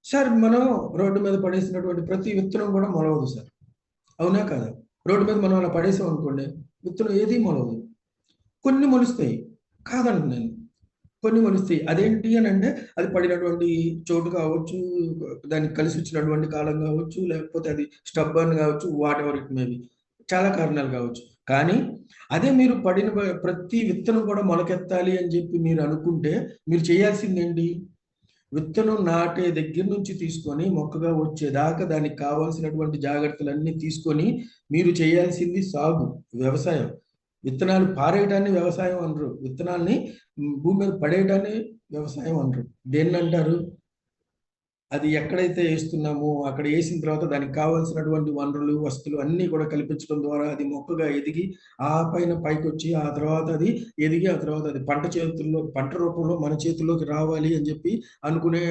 సార్, మనం రోడ్డు మీద పడేసినటువంటి ప్రతి విత్తనం కూడా మొలవదు సార్, అవునా కాదా? రోడ్డు మీద మనం అలా పడేసాం అనుకోండి, విత్తనం ఏది మొలవదు. కొన్ని మొలుస్తాయి, కాదండి నేను, కొన్ని మొలుస్తాయి. అదేంటి అని అంటే అది పడినటువంటి చోటు కావచ్చు, దానికి కలిసి వచ్చినటువంటి కాలం కావచ్చు, లేకపోతే అది స్టబ్బర్న్ కావచ్చు, వాట్ ఎవర్ ఇట్ మేబీ, చాలా కారణాలు కావచ్చు. కానీ అదే మీరు పడిన ప్రతి విత్తనం కూడా మొలకెత్తాలి అని చెప్పి మీరు అనుకుంటే మీరు చేయాల్సింది ఏంటి? విత్తనం నాటే దగ్గర నుంచి తీసుకొని మొక్కగా వచ్చేదాకా దానికి కావాల్సినటువంటి జాగ్రత్తలన్నీ తీసుకొని మీరు చేయాల్సింది సాగు, వ్యవసాయం. విత్తనాలు పారేయటాన్ని వ్యవసాయం అనరు, విత్తనాల్ని భూమి మీద పడేయటాన్ని వ్యవసాయం అనరు. దేన్ని అంటారు? అది ఎక్కడైతే వేస్తున్నామో అక్కడ వేసిన తర్వాత దానికి కావాల్సినటువంటి వనరులు, వస్తువులు అన్నీ కూడా కల్పించడం ద్వారా అది మొక్కగా ఎదిగి ఆ పైన పైకి వచ్చి ఆ తర్వాత అది ఎదిగి ఆ తర్వాత అది పంట రూపంలో మన చేతుల్లోకి రావాలి అని చెప్పి అనుకునే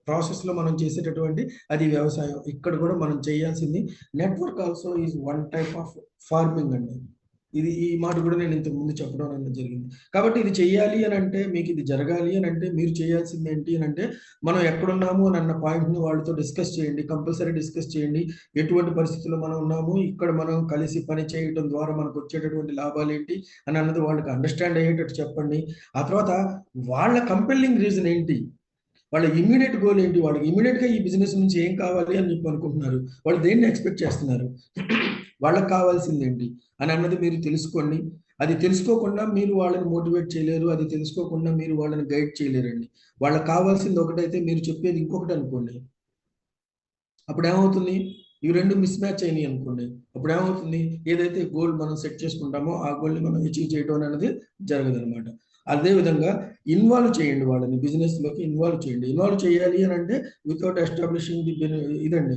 ప్రాసెస్లో మనం చేసేటటువంటి అది వ్యవసాయం. ఇక్కడ కూడా మనం చేయాల్సింది network also is one type of farming అండి. ఈ మాట కూడా నేను ఇంతకు ముందు చెప్పడం అనేది జరిగింది. కాబట్టి ఇది చేయాలి అని అంటే, మీకు ఇది జరగాలి అని అంటే మీరు చేయాల్సింది ఏంటి అని అంటే, మనం ఎక్కడున్నాము అని అన్న పాయింట్ని వాళ్ళతో డిస్కస్ చేయండి, కంపల్సరీ డిస్కస్ చేయండి. ఎటువంటి పరిస్థితుల్లో మనం ఉన్నాము, ఇక్కడ మనం కలిసి పని చేయడం ద్వారా మనకు వచ్చేటటువంటి లాభాలు ఏంటి అని అన్నది వాళ్ళకి అండర్స్టాండ్ అయ్యేటట్టు చెప్పండి. ఆ తర్వాత వాళ్ళ కంపెల్లింగ్ రీజన్ ఏంటి, వాళ్ళ ఇమీడియట్ గోల్ ఏంటి, వాళ్ళకి ఇమీడియట్గా ఈ బిజినెస్ నుంచి ఏం కావాలి అని చెప్పి అనుకుంటున్నారు, వాళ్ళు దేన్ని ఎక్స్పెక్ట్ చేస్తున్నారు, వాళ్ళకి కావాల్సింది ఏంటి అని అన్నది మీరు తెలుసుకోండి. అది తెలుసుకోకుండా మీరు వాళ్ళని మోటివేట్ చేయలేరు, అది తెలుసుకోకుండా మీరు వాళ్ళని గైడ్ చేయలేరండి. వాళ్ళకి కావాల్సింది ఒకటైతే మీరు చెప్పేది ఇంకొకటి అనుకోండి, అప్పుడు ఏమవుతుంది? ఇవి రెండు మిస్ మ్యాచ్ అయినాయి అనుకోండి, అప్పుడు ఏమవుతుంది? ఏదైతే గోల్ మనం సెట్ చేసుకుంటామో ఆ గోల్ని మనం అచీవ్ చేయడం అనేది జరగదు అనమాట. అదేవిధంగా ఇన్వాల్వ్ చేయండి, వాళ్ళని బిజినెస్లోకి ఇన్వాల్వ్ చేయండి. ఇన్వాల్వ్ చేయాలి అని అంటే వితౌట్ ఎస్టాబ్లిషింగ్ ది ఇదండి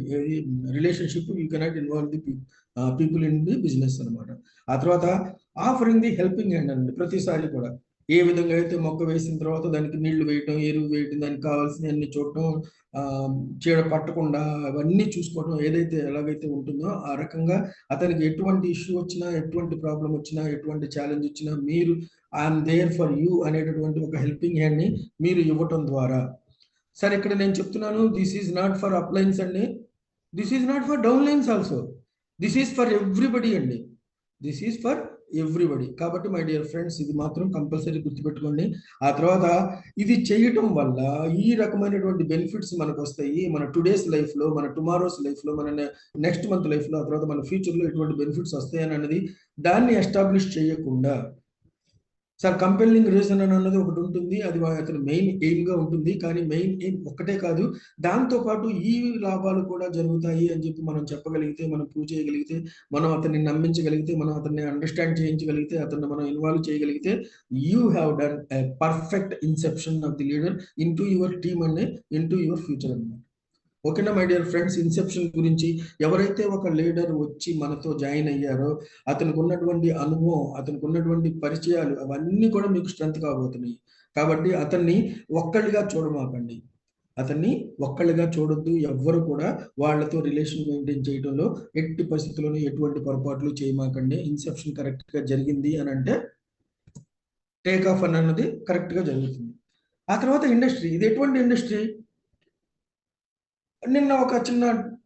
relationship, you cannot involve the people in the business అనమాట. ఆ తర్వాత ఆఫరింగ్ ది హెల్పింగ్ హ్యాండ్ అండి. ప్రతిసారి కూడా ఏ విధంగా అయితే మొక్క వేసిన తర్వాత దానికి నీళ్లు వేయటం, ఎరువు వేయటం, దానికి కావాల్సిన అన్ని చూడటం, చీడ పట్టకుండా అవన్నీ చూసుకోవడం, ఏదైతే ఎలాగైతే ఉంటుందో ఆ రకంగా అతనికి ఎటువంటి ఇష్యూ వచ్చినా, ఎటువంటి ప్రాబ్లం వచ్చినా, ఎటువంటి ఛాలెంజ్ వచ్చినా మీరు ఐఎమ్ దేర్ ఫర్ యూ అనేటటువంటి ఒక హెల్పింగ్ హ్యాండ్ని మీరు ఇవ్వటం ద్వారా. సార్, ఇక్కడ నేను చెప్తున్నాను, దిస్ ఈజ్ నాట్ ఫర్ అప్లైన్స్ అండి, this is not for down lines also, this is for everybody అండి, దిస్ ఈజ్ ఫర్ ఎవ్రీబడి. కాబట్టి మై డియర్ ఫ్రెండ్స్, ఇది మాత్రం కంపల్సరీ గుర్తుపెట్టుకోండి. ఆ తర్వాత ఇది చేయటం వల్ల ఈ రకమైనటువంటి బెనిఫిట్స్ మనకు వస్తాయి. మన టుడేస్ లైఫ్లో, మన టుమారోస్ లైఫ్లో, మన నెక్స్ట్ మంత్ లైఫ్లో, ఆ తర్వాత మన ఫ్యూచర్లో ఎటువంటి బెనిఫిట్స్ వస్తాయని అన్నది దాన్ని ఎస్టాబ్లిష్ చేయకుండా, సార్ కంపెల్లింగ్ రీజన్ అని అన్నది ఒకటి ఉంటుంది, అది అతని మెయిన్ ఎయిమ్గా ఉంటుంది. కానీ మెయిన్ ఎయిమ్ ఒక్కటే కాదు, దాంతోపాటు ఈ లాభాలు కూడా జరుగుతాయి అని చెప్పి మనం చెప్పగలిగితే, మనం ప్రూవ్ చేయగలిగితే, మనం అతన్ని నమ్మించగలిగితే, మనం అతన్ని అండర్స్టాండ్ చేయించగలిగితే, అతన్ని మనం ఇన్వాల్వ్ చేయగలిగితే, you have done a perfect Inception of the leader in to your team and in to your future అన్నమాట. ఓకేనా మై డియర్ ఫ్రెండ్స్? ఇన్సెప్షన్ గురించి ఎవరైతే ఒక లీడర్ వచ్చి మనతో జాయిన్ అయ్యారో అతనికి ఉన్నటువంటి అనుభవం, అతనికి ఉన్నటువంటి పరిచయాలు అవన్నీ కూడా మీకు స్ట్రెంత్ కాబోతున్నాయి. కాబట్టి అతన్ని ఒక్కళ్ళిగా చూడమాకండి, అతన్ని ఒక్కళ్ళిగా చూడొద్దు. ఎవ్వరు కూడా వాళ్ళతో రిలేషన్ మెయింటైన్ చేయడంలో ఎట్టి పరిస్థితుల్లోనూ ఎటువంటి పొరపాట్లు చేయమాకండి. ఇన్సెప్షన్ కరెక్ట్గా జరిగింది అని అంటే టేక్ ఆఫ్ అన్నది కరెక్ట్గా జరుగుతుంది. ఆ తర్వాత ఇండస్ట్రీ, ఇది ఎటువంటి ఇండస్ట్రీ? నిన్న ఒక చిన్న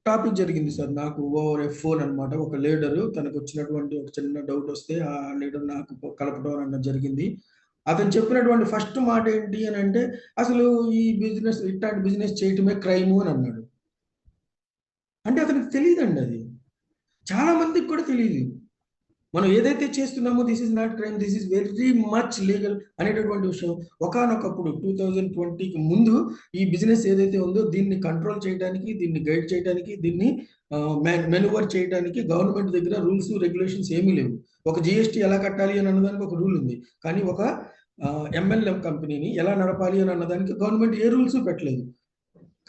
టాపిక్ జరిగింది సార్ నాకు ఓవర్ ఎ ఫోన్ అనమాట. ఒక లీడరు తనకు వచ్చినటువంటి ఒక చిన్న డౌట్ వస్తే ఆ లీడర్ నాకు కలపడం అన్నది జరిగింది. అతను చెప్పినటువంటి ఫస్ట్ మాట ఏంటి అని అంటే, అసలు ఈ బిజినెస్, ఇట్లాంటి బిజినెస్ చేయటమే క్రైము అని అన్నాడు. అంటే అతనికి తెలియదండి, అది చాలా మందికి కూడా తెలియదు. మనం ఏదైతే చేస్తున్నామో this is not crime, this is very much legal అనేటటువంటి విషయం. ఒకానొకప్పుడు 2020కి ముందు ఈ బిజినెస్ ఏదైతే ఉందో దీన్ని కంట్రోల్ చేయడానికి, దీన్ని గైడ్ చేయడానికి, దీన్ని మెనువర్ చేయడానికి గవర్నమెంట్ దగ్గర రూల్స్ రెగ్యులేషన్స్ ఏమీ లేవు. ఒక జిఎస్టీ ఎలా కట్టాలి అని అన్నదానికి ఒక రూల్ ఉంది, కానీ ఒక ఎంఎల్ఎం కంపెనీని ఎలా నడపాలి అని అన్నదానికి గవర్నమెంట్ ఏ రూల్స్ పెట్టలేదు.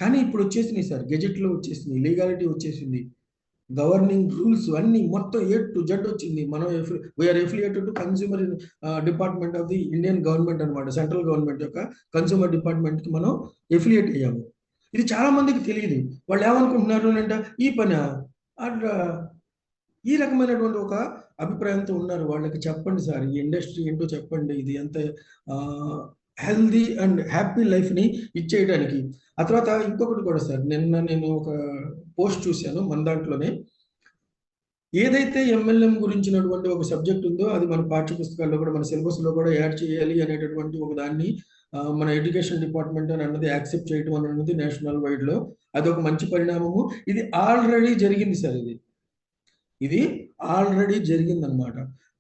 కానీ ఇప్పుడు వచ్చేసినాయి సార్, గెజెట్లో వచ్చేసింది, లీగాలిటీ వచ్చేసింది, గవర్నింగ్ రూల్స్ అన్ని మొత్తం A to Z వచ్చింది. మనం we are affiliated to consumer department of the Indian government అనమాట. సెంట్రల్ గవర్నమెంట్ యొక్క కన్స్యూమర్ డిపార్ట్మెంట్కి మనం ఎఫిలియేట్ అయ్యాము. ఇది చాలా మందికి తెలియదు. వాళ్ళు ఏమనుకుంటున్నారు అంటే ఈ పని అట్లా ఈ రకమైనటువంటి ఒక అభిప్రాయంతో ఉన్నారు. వాళ్ళకి చెప్పండి సార్, ఈ ఇండస్ట్రీ ఏంటో చెప్పండి, ఇది ఎంత హెల్దీ అండ్ హ్యాపీ లైఫ్ని ఇచ్చేయడానికి. ఆ తర్వాత ఇంకొకటి కూడా సార్, నిన్న నేను ఒక పోస్ట్ చూశాను మన దాంట్లోనే, ఏదైతే ఎంఎల్ఎం గురించినటువంటి ఒక సబ్జెక్ట్ ఉందో అది మన పాఠ్య పుస్తకాల్లో కూడా, మన సిలబస్లో కూడా యాడ్ చేయాలి అనేటటువంటి ఒక దాన్ని మన ఎడ్యుకేషన్ డిపార్ట్మెంట్ అని అన్నది యాక్సెప్ట్ చేయడం అన్నది నేషనల్ వైడ్లో అదొక మంచి పరిణామము. ఇది ఆల్రెడీ జరిగింది సార్, ఇది ఆల్రెడీ జరిగిందనమాట.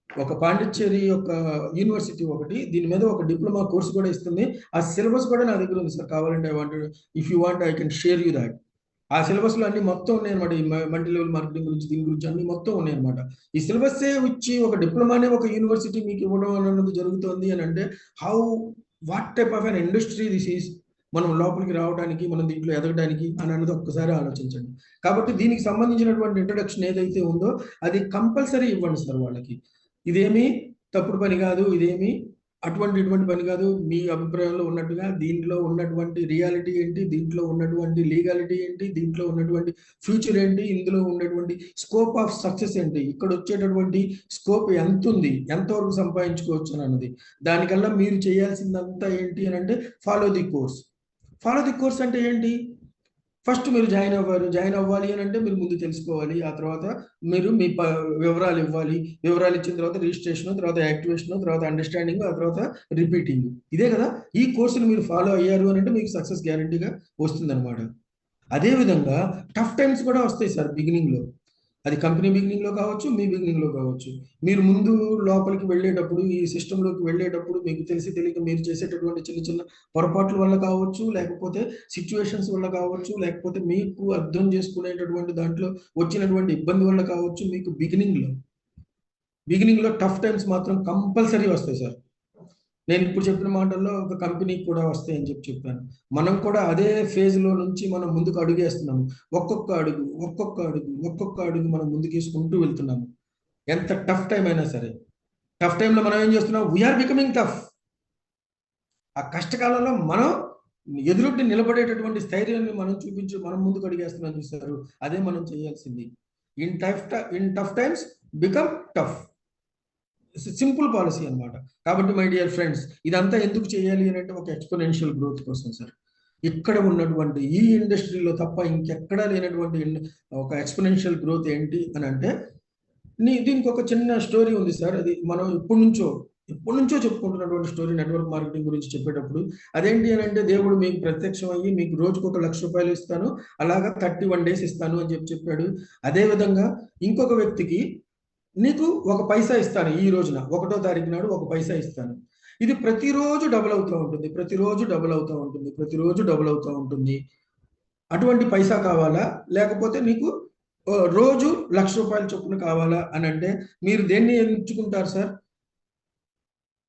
ఒక పాండిచ్చేరి యొక్క యూనివర్సిటీ ఒకటి దీని మీద ఒక డిప్లొమా కోర్స్ కూడా ఇస్తుంది. ఆ సిలబస్ కూడా నా దగ్గర ఉంది సార్, కావాలంటే if you want I can share you that. ఆ సిలబస్లో అన్ని మొత్తం ఉన్నాయి అనమాట. ఈ మల్టీ లెవెల్ మార్కెటింగ్ గురించి, దీని గురించి అన్ని మొత్తం ఉన్నాయి అనమాట. ఈ సిలబస్సే ఇచ్చి ఒక డిప్లొమానే ఒక యూనివర్సిటీ మీకు ఇవ్వడం అన్నది జరుగుతుంది అని అంటే what type of an industry this is. మనం లోపలికి రావడానికి, మనం దీంట్లో ఎదగడానికి అని అన్నది ఒక్కసారి ఆలోచించండి. కాబట్టి దీనికి సంబంధించినటువంటి ఇంట్రొడక్షన్ ఏదైతే ఉందో అది కంపల్సరీ ఇవ్వండి సార్ వాళ్ళకి. ఇదేమీ తప్పుడు పని కాదు, ఇదేమి ఇటువంటి పని కాదు. మీ అభిప్రాయంలో ఉన్నట్టుగా దీంట్లో ఉన్నటువంటి రియాలిటీ ఏంటి, దీంట్లో ఉన్నటువంటి లీగాలిటీ ఏంటి, దీంట్లో ఉన్నటువంటి ఫ్యూచర్ ఏంటి, ఇందులో ఉన్నటువంటి స్కోప్ ఆఫ్ సక్సెస్ ఏంటి, ఇక్కడ వచ్చేటటువంటి స్కోప్ ఎంత ఉంది, ఎంతవరకు సంపాదించుకోవచ్చు అని అన్నది. దానికల్లా మీరు చేయాల్సిందంతా ఏంటి అని అంటే follow the course. Follow the course అంటే ఏంటి? ఫస్ట్ మీరు జాయిన్ అవ్వాలి అని అంటే మీరు ముందు తెలుసుకోవాలి. ఆ తర్వాత మీరు మీ వివరాలు ఇవ్వాలి. వివరాలు ఇచ్చిన తర్వాత రిజిస్ట్రేషన్, తర్వాత యాక్టివేషన్, తర్వాత అండర్స్టాండింగ్, ఆ తర్వాత రిపీటింగ్. ఇదే కదా. ఈ కోర్సును మీరు ఫాలో అయ్యారు అని అంటే మీకు సక్సెస్ గ్యారంటీగా వస్తుంది అనమాట. అదేవిధంగా టఫ్ టైమ్స్ కూడా వస్తాయి సార్ బిగినింగ్లో. అది కంపెనీ బిగినింగ్లో కావచ్చు, మీ బిగినింగ్లో కావచ్చు. మీరు ముందు లోపలికి వెళ్ళేటప్పుడు, ఈ సిస్టంలోకి వెళ్ళేటప్పుడు మీకు తెలియక మీరు చేసేటటువంటి చిన్న చిన్న పొరపాట్ల వల్ల కావచ్చు, లేకపోతే సిచ్యువేషన్స్ వల్ల కావచ్చు, లేకపోతే మీకు అర్థం చేసుకునేటటువంటి దాంట్లో వచ్చినటువంటి ఇబ్బంది వల్ల కావచ్చు. మీకు బిగినింగ్లో టఫ్ టైమ్స్ మాత్రం కంపల్సరీ వస్తాయి సార్. నేను ఇప్పుడు చెప్పిన మాటల్లో ఒక కంపెనీకి కూడా వస్తాయని చెప్పాను. మనం కూడా అదే ఫేజ్లో నుంచి మనం ముందుకు అడుగేస్తున్నాము. ఒక్కొక్క అడుగు మనం ముందుకు వేసుకుంటూ వెళ్తున్నాము. ఎంత టఫ్ టైం అయినా సరే, టఫ్ టైంలో మనం ఏం చేస్తున్నాం? We are becoming tough. ఆ కష్టకాలంలో మనం ఎదురుటి నిలబడేటటువంటి స్థైర్యాన్ని మనం చూపించి మనం ముందుకు అడిగేస్తున్నాం చూస్తారు. అదే మనం చేయాల్సింది. In tough times become tough. Simple policy అనమాట. కాబట్టి మై డియర్ ఫ్రెండ్స్, ఇదంతా ఎందుకు చేయాలి అని అంటే ఒక ఎక్స్పోనెన్షియల్ గ్రోత్ కోసం సార్. ఇక్కడ ఉన్నటువంటి ఈ ఇండస్ట్రీలో తప్ప ఇంకెక్కడా లేనటువంటి ఒక ఎక్స్పోనెన్షియల్ గ్రోత్ ఏంటి అని అంటే దీనికి ఒక చిన్న స్టోరీ ఉంది సార్. అది మనం ఎప్పటి నుంచో చెప్పుకుంటున్నటువంటి స్టోరీ నెట్వర్క్ మార్కెటింగ్ గురించి చెప్పేటప్పుడు. అదేంటి అని అంటే, దేవుడు మీకు ప్రత్యక్షం అయ్యి మీకు రోజుకు ₹1,00,000 ఇస్తాను, అలాగా 31 డేస్ ఇస్తాను అని చెప్పాడు. అదే విధంగా ఇంకొక వ్యక్తికి నీకు 1 పైసా ఇస్తాను, ఈ రోజున 1వ తారీఖు నాడు 1 పైసా ఇస్తాను. ఇది ప్రతిరోజు డబుల్ అవుతూ ఉంటుంది, ప్రతిరోజు డబుల్ అవుతూ ఉంటుంది, ప్రతిరోజు డబుల్ అవుతూ ఉంటుంది. అటువంటి పైసా కావాలా, లేకపోతే నీకు రోజు ₹1,00,000 చొప్పున కావాలా అని అంటే మీరు దేన్ని ఎంచుకుంటారు సార్?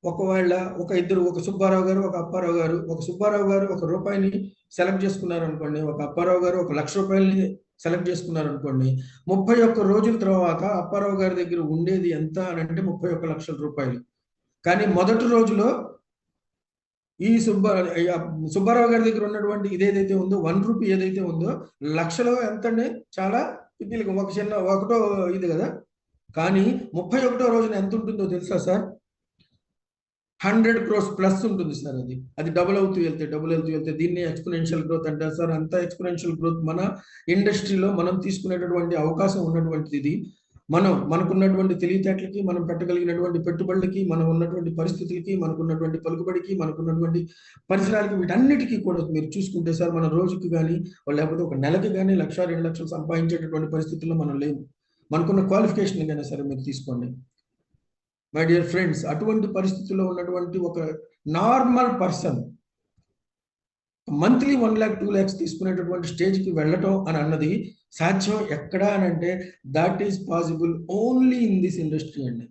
ఒకవేళ ఒక సుబ్బారావు గారు, ఒక అప్పారావు గారు, ఒక సుబ్బారావు గారు ₹1 సెలెక్ట్ చేసుకున్నారు అనుకోండి, ఒక అప్పారావు గారు ₹1,00,000 సెలెక్ట్ చేసుకున్నారు అనుకోండి, 31 రోజుల తర్వాత అప్పారావు గారి దగ్గర ఉండేది ఎంత అని అంటే ₹31,00,000. కానీ మొదటి రోజులో ఈ సుబ్బారావు గారి దగ్గర ఉన్నటువంటి ఇదేదైతే ఉందో ₹1 ఏదైతే ఉందో, లక్షలో ఎంత అండి, చాలా వీళ్ళకి ఒక చిన్న ఒకటో ఇది కదా. కానీ 31వ రోజున ఎంత ఉంటుందో తెలుసా సార్? 100 crores ప్లస్ ఉంటుంది సార్. అది డబుల్ అవుతూ వెళ్తే దీన్ని ఎక్స్పోనెన్షియల్ గ్రోత్ అంటారు సార్. అంత ఎక్స్పోనెన్షియల్ గ్రోత్ మన ఇండస్ట్రీలో మనం తీసుకునేటటువంటి అవకాశం ఉన్నటువంటిది ఇది. మనకున్నటువంటి తెలివితేటలకి, మనం పెట్టగలిగినటువంటి పెట్టుబడులకి, మనం ఉన్నటువంటి పరిస్థితులకి, మనకున్నటువంటి పలుకుబడికి, మనకున్నటువంటి పరిసరాలకి, వీటన్నిటికీ కూడా మీరు చూసుకుంటే సార్, మన రోజుకి కానీ లేకపోతే ఒక నెలకి కానీ 1,00,000, 2,00,000 సంపాదించేటటువంటి పరిస్థితుల్లో మనం లేము. మనకున్న క్వాలిఫికేషన్ కైనా సరే మీరు తీసుకోండి మై డియర్ ఫ్రెండ్స్. అటువంటి పరిస్థితుల్లో ఉన్నటువంటి ఒక normal person monthly 1 lakh 2 lakhs తీసుకునేటటువంటి స్టేజ్కి వెళ్ళటం అని అన్నది సాధ్యం ఎక్కడా అని అంటే, that is possible only in this industry అండి,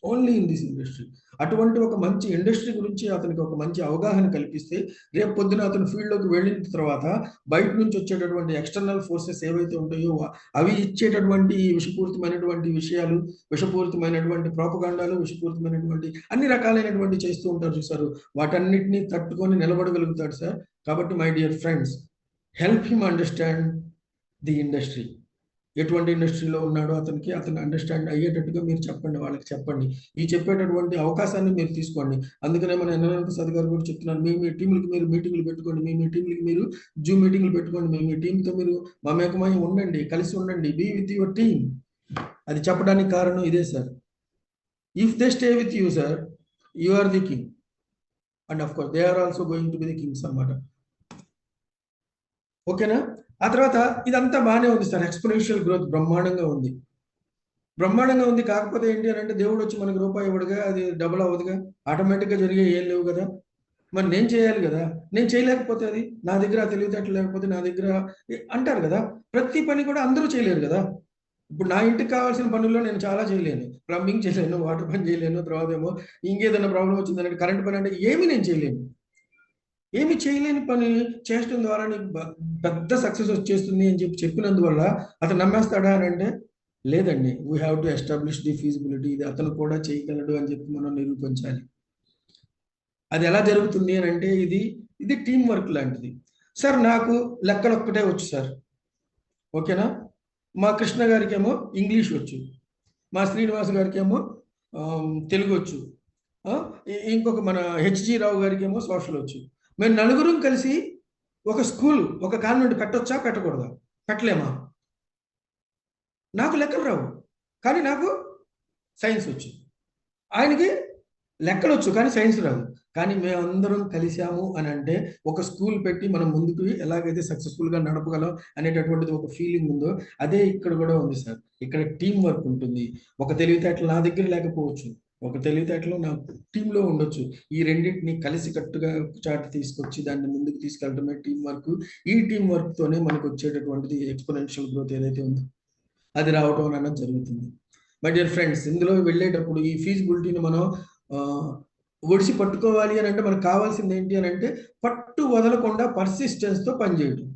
ఓన్లీ ఇన్ దిస్ ఇండస్ట్రీ. అటువంటి ఒక మంచి ఇండస్ట్రీ గురించి అతనికి ఒక మంచి అవగాహన కల్పిస్తే, రేపు పొద్దున అతను ఫీల్డ్లోకి వెళ్ళిన తర్వాత బయట నుంచి వచ్చేటటువంటి ఎక్స్టర్నల్ ఫోర్సెస్ ఏవైతే ఉంటాయో అవి ఇచ్చేటటువంటి విషపూరితమైనటువంటి విషయాలు, విషపూరితమైనటువంటి ప్రోపగాండాలు, విషపూరితమైనటువంటి అన్ని రకాలైనటువంటి చేస్తూ ఉంటారు చూసారు, వాటన్నిటిని తట్టుకొని నిలబడగలుగుతాడు సార్. కాబట్టి my dear friends, help him understand the industry. ఎటువంటి ఇండస్ట్రీలో ఉన్నాడో అతను అండర్స్టాండ్ అయ్యేటట్టుగా మీరు చెప్పండి, వాళ్ళకి చెప్పండి. ఈ చెప్పేటటువంటి అవకాశాన్ని మీరు తీసుకోండి. అందుకనే మన ఎన్ఎల్ ప్రసాద్ గారు కూడా చెప్తున్నారు, మీ టీంలకు మీరు మీటింగ్లు పెట్టుకోండి, మీ టీంలకి మీరు జూమ్ మీటింగ్లు పెట్టుకోండి, మీ టీంతో మీరు మమేకమై ఉండండి, కలిసి ఉండండి, బీ విత్ యువర్ టీమ్. అది చెప్పడానికి కారణం ఇదే sir. If they stay with you sir, you are the king, and of course they are also going to be the kings అన్నమాట. ఓకేనా? ఆ తర్వాత ఇదంతా బాగానే ఉంది సార్, ఎక్స్పోనెన్షియల్ గ్రోత్ బ్రహ్మాండంగా ఉంది. కాకపోతే ఏంటి అని అంటే, దేవుడు వచ్చి మనకి రూపాయి ఇవ్వడుగా, అది డబుల్ అవ్వదుగా, ఆటోమేటిక్గా జరిగే ఏం లేవు కదా. మరి నేను చేయాలి కదా, నేను చేయలేకపోతే అది నా దగ్గర తెలివితేటలు లేకపోతే నా దగ్గర అంటారు కదా. ప్రతి పని కూడా అందరూ చేయలేరు కదా. ఇప్పుడు నా ఇంటికి కావాల్సిన పనుల్లో నేను చాలా చేయలేను, ప్లంబింగ్ చేయలేను, వాటర్ పని చేయలేను, తర్వాత ఏమో ఇంకేదైనా ప్రాబ్లం వచ్చిందంటే కరెంట్ పని అంటే నేను చేయలేను. ఏమి చేయలేని పని చేయడం ద్వారా నీకు పెద్ద సక్సెస్ వచ్చేస్తుంది అని చెప్పినందువల్ల అతను నమ్మేస్తాడా అని అంటే, లేదండి, we have to establish the feasibility. ఇది అతను కూడా చేయగలడు అని చెప్పి మనం నిరూపించాలి. అది ఎలా జరుగుతుంది అని అంటే, ఇది టీం వర్క్ లాంటిది సార్. నాకు లెక్కలు ఒక్కటే వచ్చు సార్, ఓకేనా. మా కృష్ణ గారికి ఏమో ఇంగ్లీష్ వచ్చు, మా శ్రీనివాస్ గారికి ఏమో తెలుగు వచ్చు, ఇంకొక మన హెచ్జి రావు గారికి ఏమో సోషల్ వచ్చు. మేము నలుగురం కలిసి ఒక స్కూల్, ఒక కాన్వెంట్ పెట్టొచ్చా, పెట్టకూడదా? పెట్టలేమా? నాకు లెక్కలు రావు కానీ నాకు సైన్స్ వచ్చు, ఆయనకి లెక్కలు వచ్చు కానీ సైన్స్ రాదు. కానీ మేమందరం కలిసాము అని అంటే, ఒక స్కూల్ పెట్టి మనం ముందుకు ఎలాగైతే సక్సెస్ఫుల్గా నడపగలం అనేటటువంటిది ఒక ఫీలింగ్ ఉందో, అదే ఇక్కడ కూడా ఉంది సార్. ఇక్కడ టీం వర్క్ ఉంటుంది. ఒక తెలివితేటలు నా దగ్గర లేకపోవచ్చు, ఒక తెలివితేటలు నా టీంలో ఉండొచ్చు. ఈ రెండింటిని కలిసి కట్టుగా చాటు తీసుకొచ్చి దాన్ని ముందుకు తీసుకెళ్ళడమే టీం వర్క్. ఈ టీం వర్క్తోనే మనకు వచ్చేటటువంటిది ఎక్స్పోనెన్షియల్ గ్రోత్ ఏదైతే ఉందో అది రావటం అన్నది జరుగుతుంది. మై డియర్ ఫ్రెండ్స్, ఇందులో వెళ్ళేటప్పుడు ఈ ఫీజిబిలిటీని మనం ఒడిసి పట్టుకోవాలి అని అంటే, మనకు కావాల్సింది ఏంటి అని అంటే, పట్టు వదలకుండా పర్సిస్టెన్స్తో పనిచేయడం.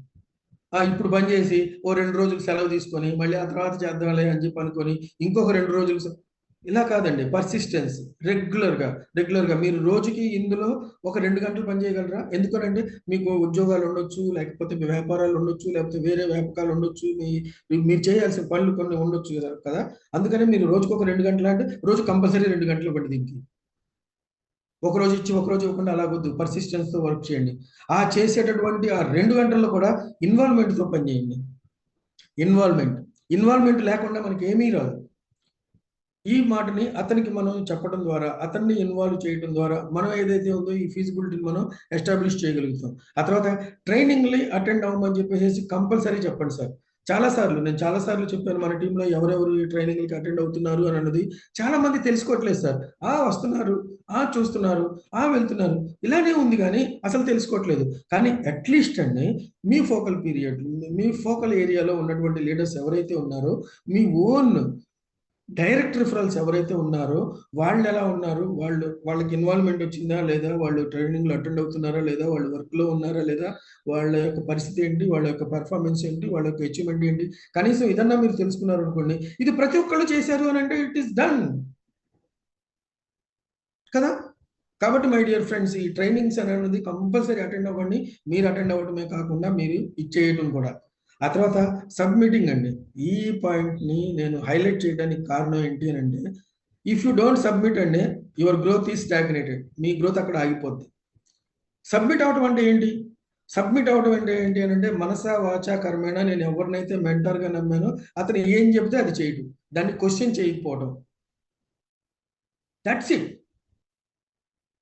ఇప్పుడు పని చేసి 2 రోజులు సెలవు తీసుకొని మళ్ళీ ఆ తర్వాత చేద్దాంలే అని చెప్పి అనుకొని ఇంకొక 2 రోజులు, ఇలా కాదండి. పర్సిస్టెన్స్, రెగ్యులర్గా మీరు రోజుకి ఇందులో ఒక 2 గంటలు పని చేయగలరా? ఎందుకనంటే మీకు ఉద్యోగాలు ఉండొచ్చు, లేకపోతే మీ వ్యాపారాలు ఉండొచ్చు, లేకపోతే వేరే వ్యాపకాలు ఉండొచ్చు, మీరు చేయాల్సిన పనులు కొన్ని ఉండొచ్చు కదా. అందుకని మీరు రోజుకు ఒక 2 గంటలు అంటే, రోజు కంపల్సరీ 2 గంటలు ఇవ్వండి దీనికి. ఒక రోజు ఇచ్చి ఒక రోజు ఇవ్వకుండా అలాగొద్దు, పర్సిస్టెన్స్తో వర్క్ చేయండి. ఆ చేసేటటువంటి ఆ 2 గంటల్లో కూడా ఇన్వాల్వ్మెంట్తో పని చేయండి. ఇన్వాల్వ్మెంట్ లేకుండా మనకి ఏమీ రాదు. ఈ మాటని అతనికి మనం చెప్పడం ద్వారా, అతన్ని ఇన్వాల్వ్ చేయడం ద్వారా మనం ఏదైతే ఉందో ఈ ఫీజిబిలిటీని మనం ఎస్టాబ్లిష్ చేయగలుగుతాం. ఆ తర్వాత ట్రైనింగ్‌ని అటెండ్ అవ్వమని చెప్పేసి కంపల్సరీ చెప్పండి సార్. నేను చాలా సార్లు చెప్పాను మన టీంలో ఎవరెవరు ఈ ట్రైనింగ్‌లకి అటెండ్ అవుతున్నారు అని అన్నది. చాలా మంది తెలుసుకోవట్లేదు సార్. వస్తున్నారు, చూస్తున్నారు, వెళ్తున్నారు. ఇలానే ఉంది గానీ అసలు తెలుసుకోవట్లేదు. కానీ అట్‌లీస్ట్ అండి మీ ఫోకల్ పీరియడ్, మీ ఫోకల్ ఏరియాలో ఉన్నటువంటి లీడర్స్ ఎవరైతే ఉన్నారో మీ ఓన్ డైరెక్ట్ రిఫరల్స్ ఎవరైతే ఉన్నారో వాళ్ళు ఎలా ఉన్నారు, వాళ్ళకి ఇన్వాల్వ్మెంట్ వచ్చిందా లేదా, వాళ్ళు ట్రైనింగ్లో అటెండ్ అవుతున్నారా లేదా, వాళ్ళు వర్క్లో ఉన్నారా లేదా, వాళ్ళ యొక్క పరిస్థితి ఏంటి, వాళ్ళ యొక్క పెర్ఫార్మెన్స్ ఏంటి, వాళ్ళ యొక్క అచీవ్మెంట్ ఏంటి, కనీసం ఇదన్నా మీరు తెలుసుకున్నారు అనుకోండి. ఇది ప్రతి ఒక్కళ్ళు చేశారు అని అంటే ఇట్ ఈస్ డన్ కదా. కాబట్టి మై డియర్ ఫ్రెండ్స్, ఈ ట్రైనింగ్స్ అనేది కంపల్సరీ అటెండ్ అవ్వండి. మీరు అటెండ్ అవ్వడమే కాకుండా మీరు ఇచ్చేయడం కూడా. ఆ తర్వాత సబ్మిటింగ్ అండి. ఈ పాయింట్ని నేను హైలైట్ చేయడానికి కారణం ఏంటి అని అంటే, ఇఫ్ యూ డోంట్ సబ్మిట్ అండి your growth is stagnated. Me growth అక్కడ ఆగిపోద్ది. సబ్మిట్ అవడం అంటే ఏంటి? సబ్మిట్ అవడం అంటే ఏంటి అని అంటే, మనసా వాచా కర్మేణ నేను ఎవరినైతే మెంటర్గా నమ్మానో అతను ఏం చెబితే అది చేయడం, దాన్ని క్వశ్చన్ చేయకపోవడం. That's it.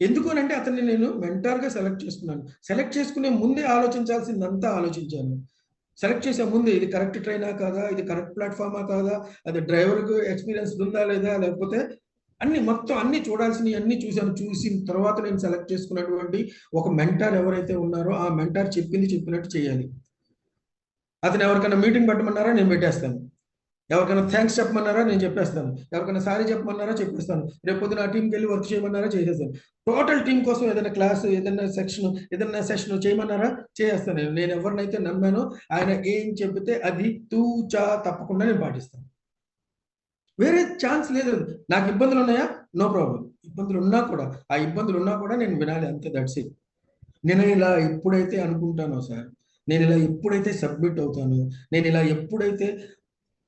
ఎందుకు అని అంటే అతన్ని నేను మెంటర్గా సెలెక్ట్ చేసుకున్నాను. సెలెక్ట్ చేసుకునే ముందే ఆలోచించాల్సిందంతా ఆలోచించాను. సెలెక్ట్ చేసే ముందే ఇది కరెక్ట్ ట్రైనా కాదా, ఇది కరెక్ట్ ప్లాట్ఫామా కాదా, అది డ్రైవర్కు ఎక్స్పీరియన్స్ ఉందా లేదా, లేకపోతే మొత్తం అన్ని చూడాల్సినవి అన్ని చూశాను. చూసిన తర్వాత నేను సెలెక్ట్ చేసుకున్నటువంటి ఒక మెంటర్ ఎవరైతే ఉన్నారో ఆ మెంటర్ చెప్పింది చెప్పినట్టు చేయాలి. అతను ఎవరికైనా మీటింగ్ పెట్టమన్నారా నేను పెట్టేస్తాను. ఎవరికైనా థ్యాంక్స్ చెప్పమన్నారా నేను చెప్పేస్తాను. ఎవరికైనా సారీ చెప్పమన్నారా చెప్పేస్తాను. రేపు పొద్దున ఆ టీంకి వెళ్ళి వర్క్ చేయమన్నారా చేసేస్తాను. టోటల్ టీం కోసం ఏదైనా క్లాస్, ఏదైనా సెషన్ చేయమన్నారా చేసేస్తాను. నేను ఎవరినైతే నమ్మానో ఆయన ఏం చెబితే అది తూచా తప్పకుండా నేను పాటిస్తాను. వేరే ఛాన్స్ లేదు. నాకు ఇబ్బందులు ఉన్నాయా? No problem. ఇబ్బందులు ఉన్నా కూడా నేను వినాలి, అంతే. That's it. నేను ఇలా ఎప్పుడైతే అనుకుంటానో సార్, నేను ఇలా ఎప్పుడైతే సబ్మిట్ అవుతానో, నేను ఇలా ఎప్పుడైతే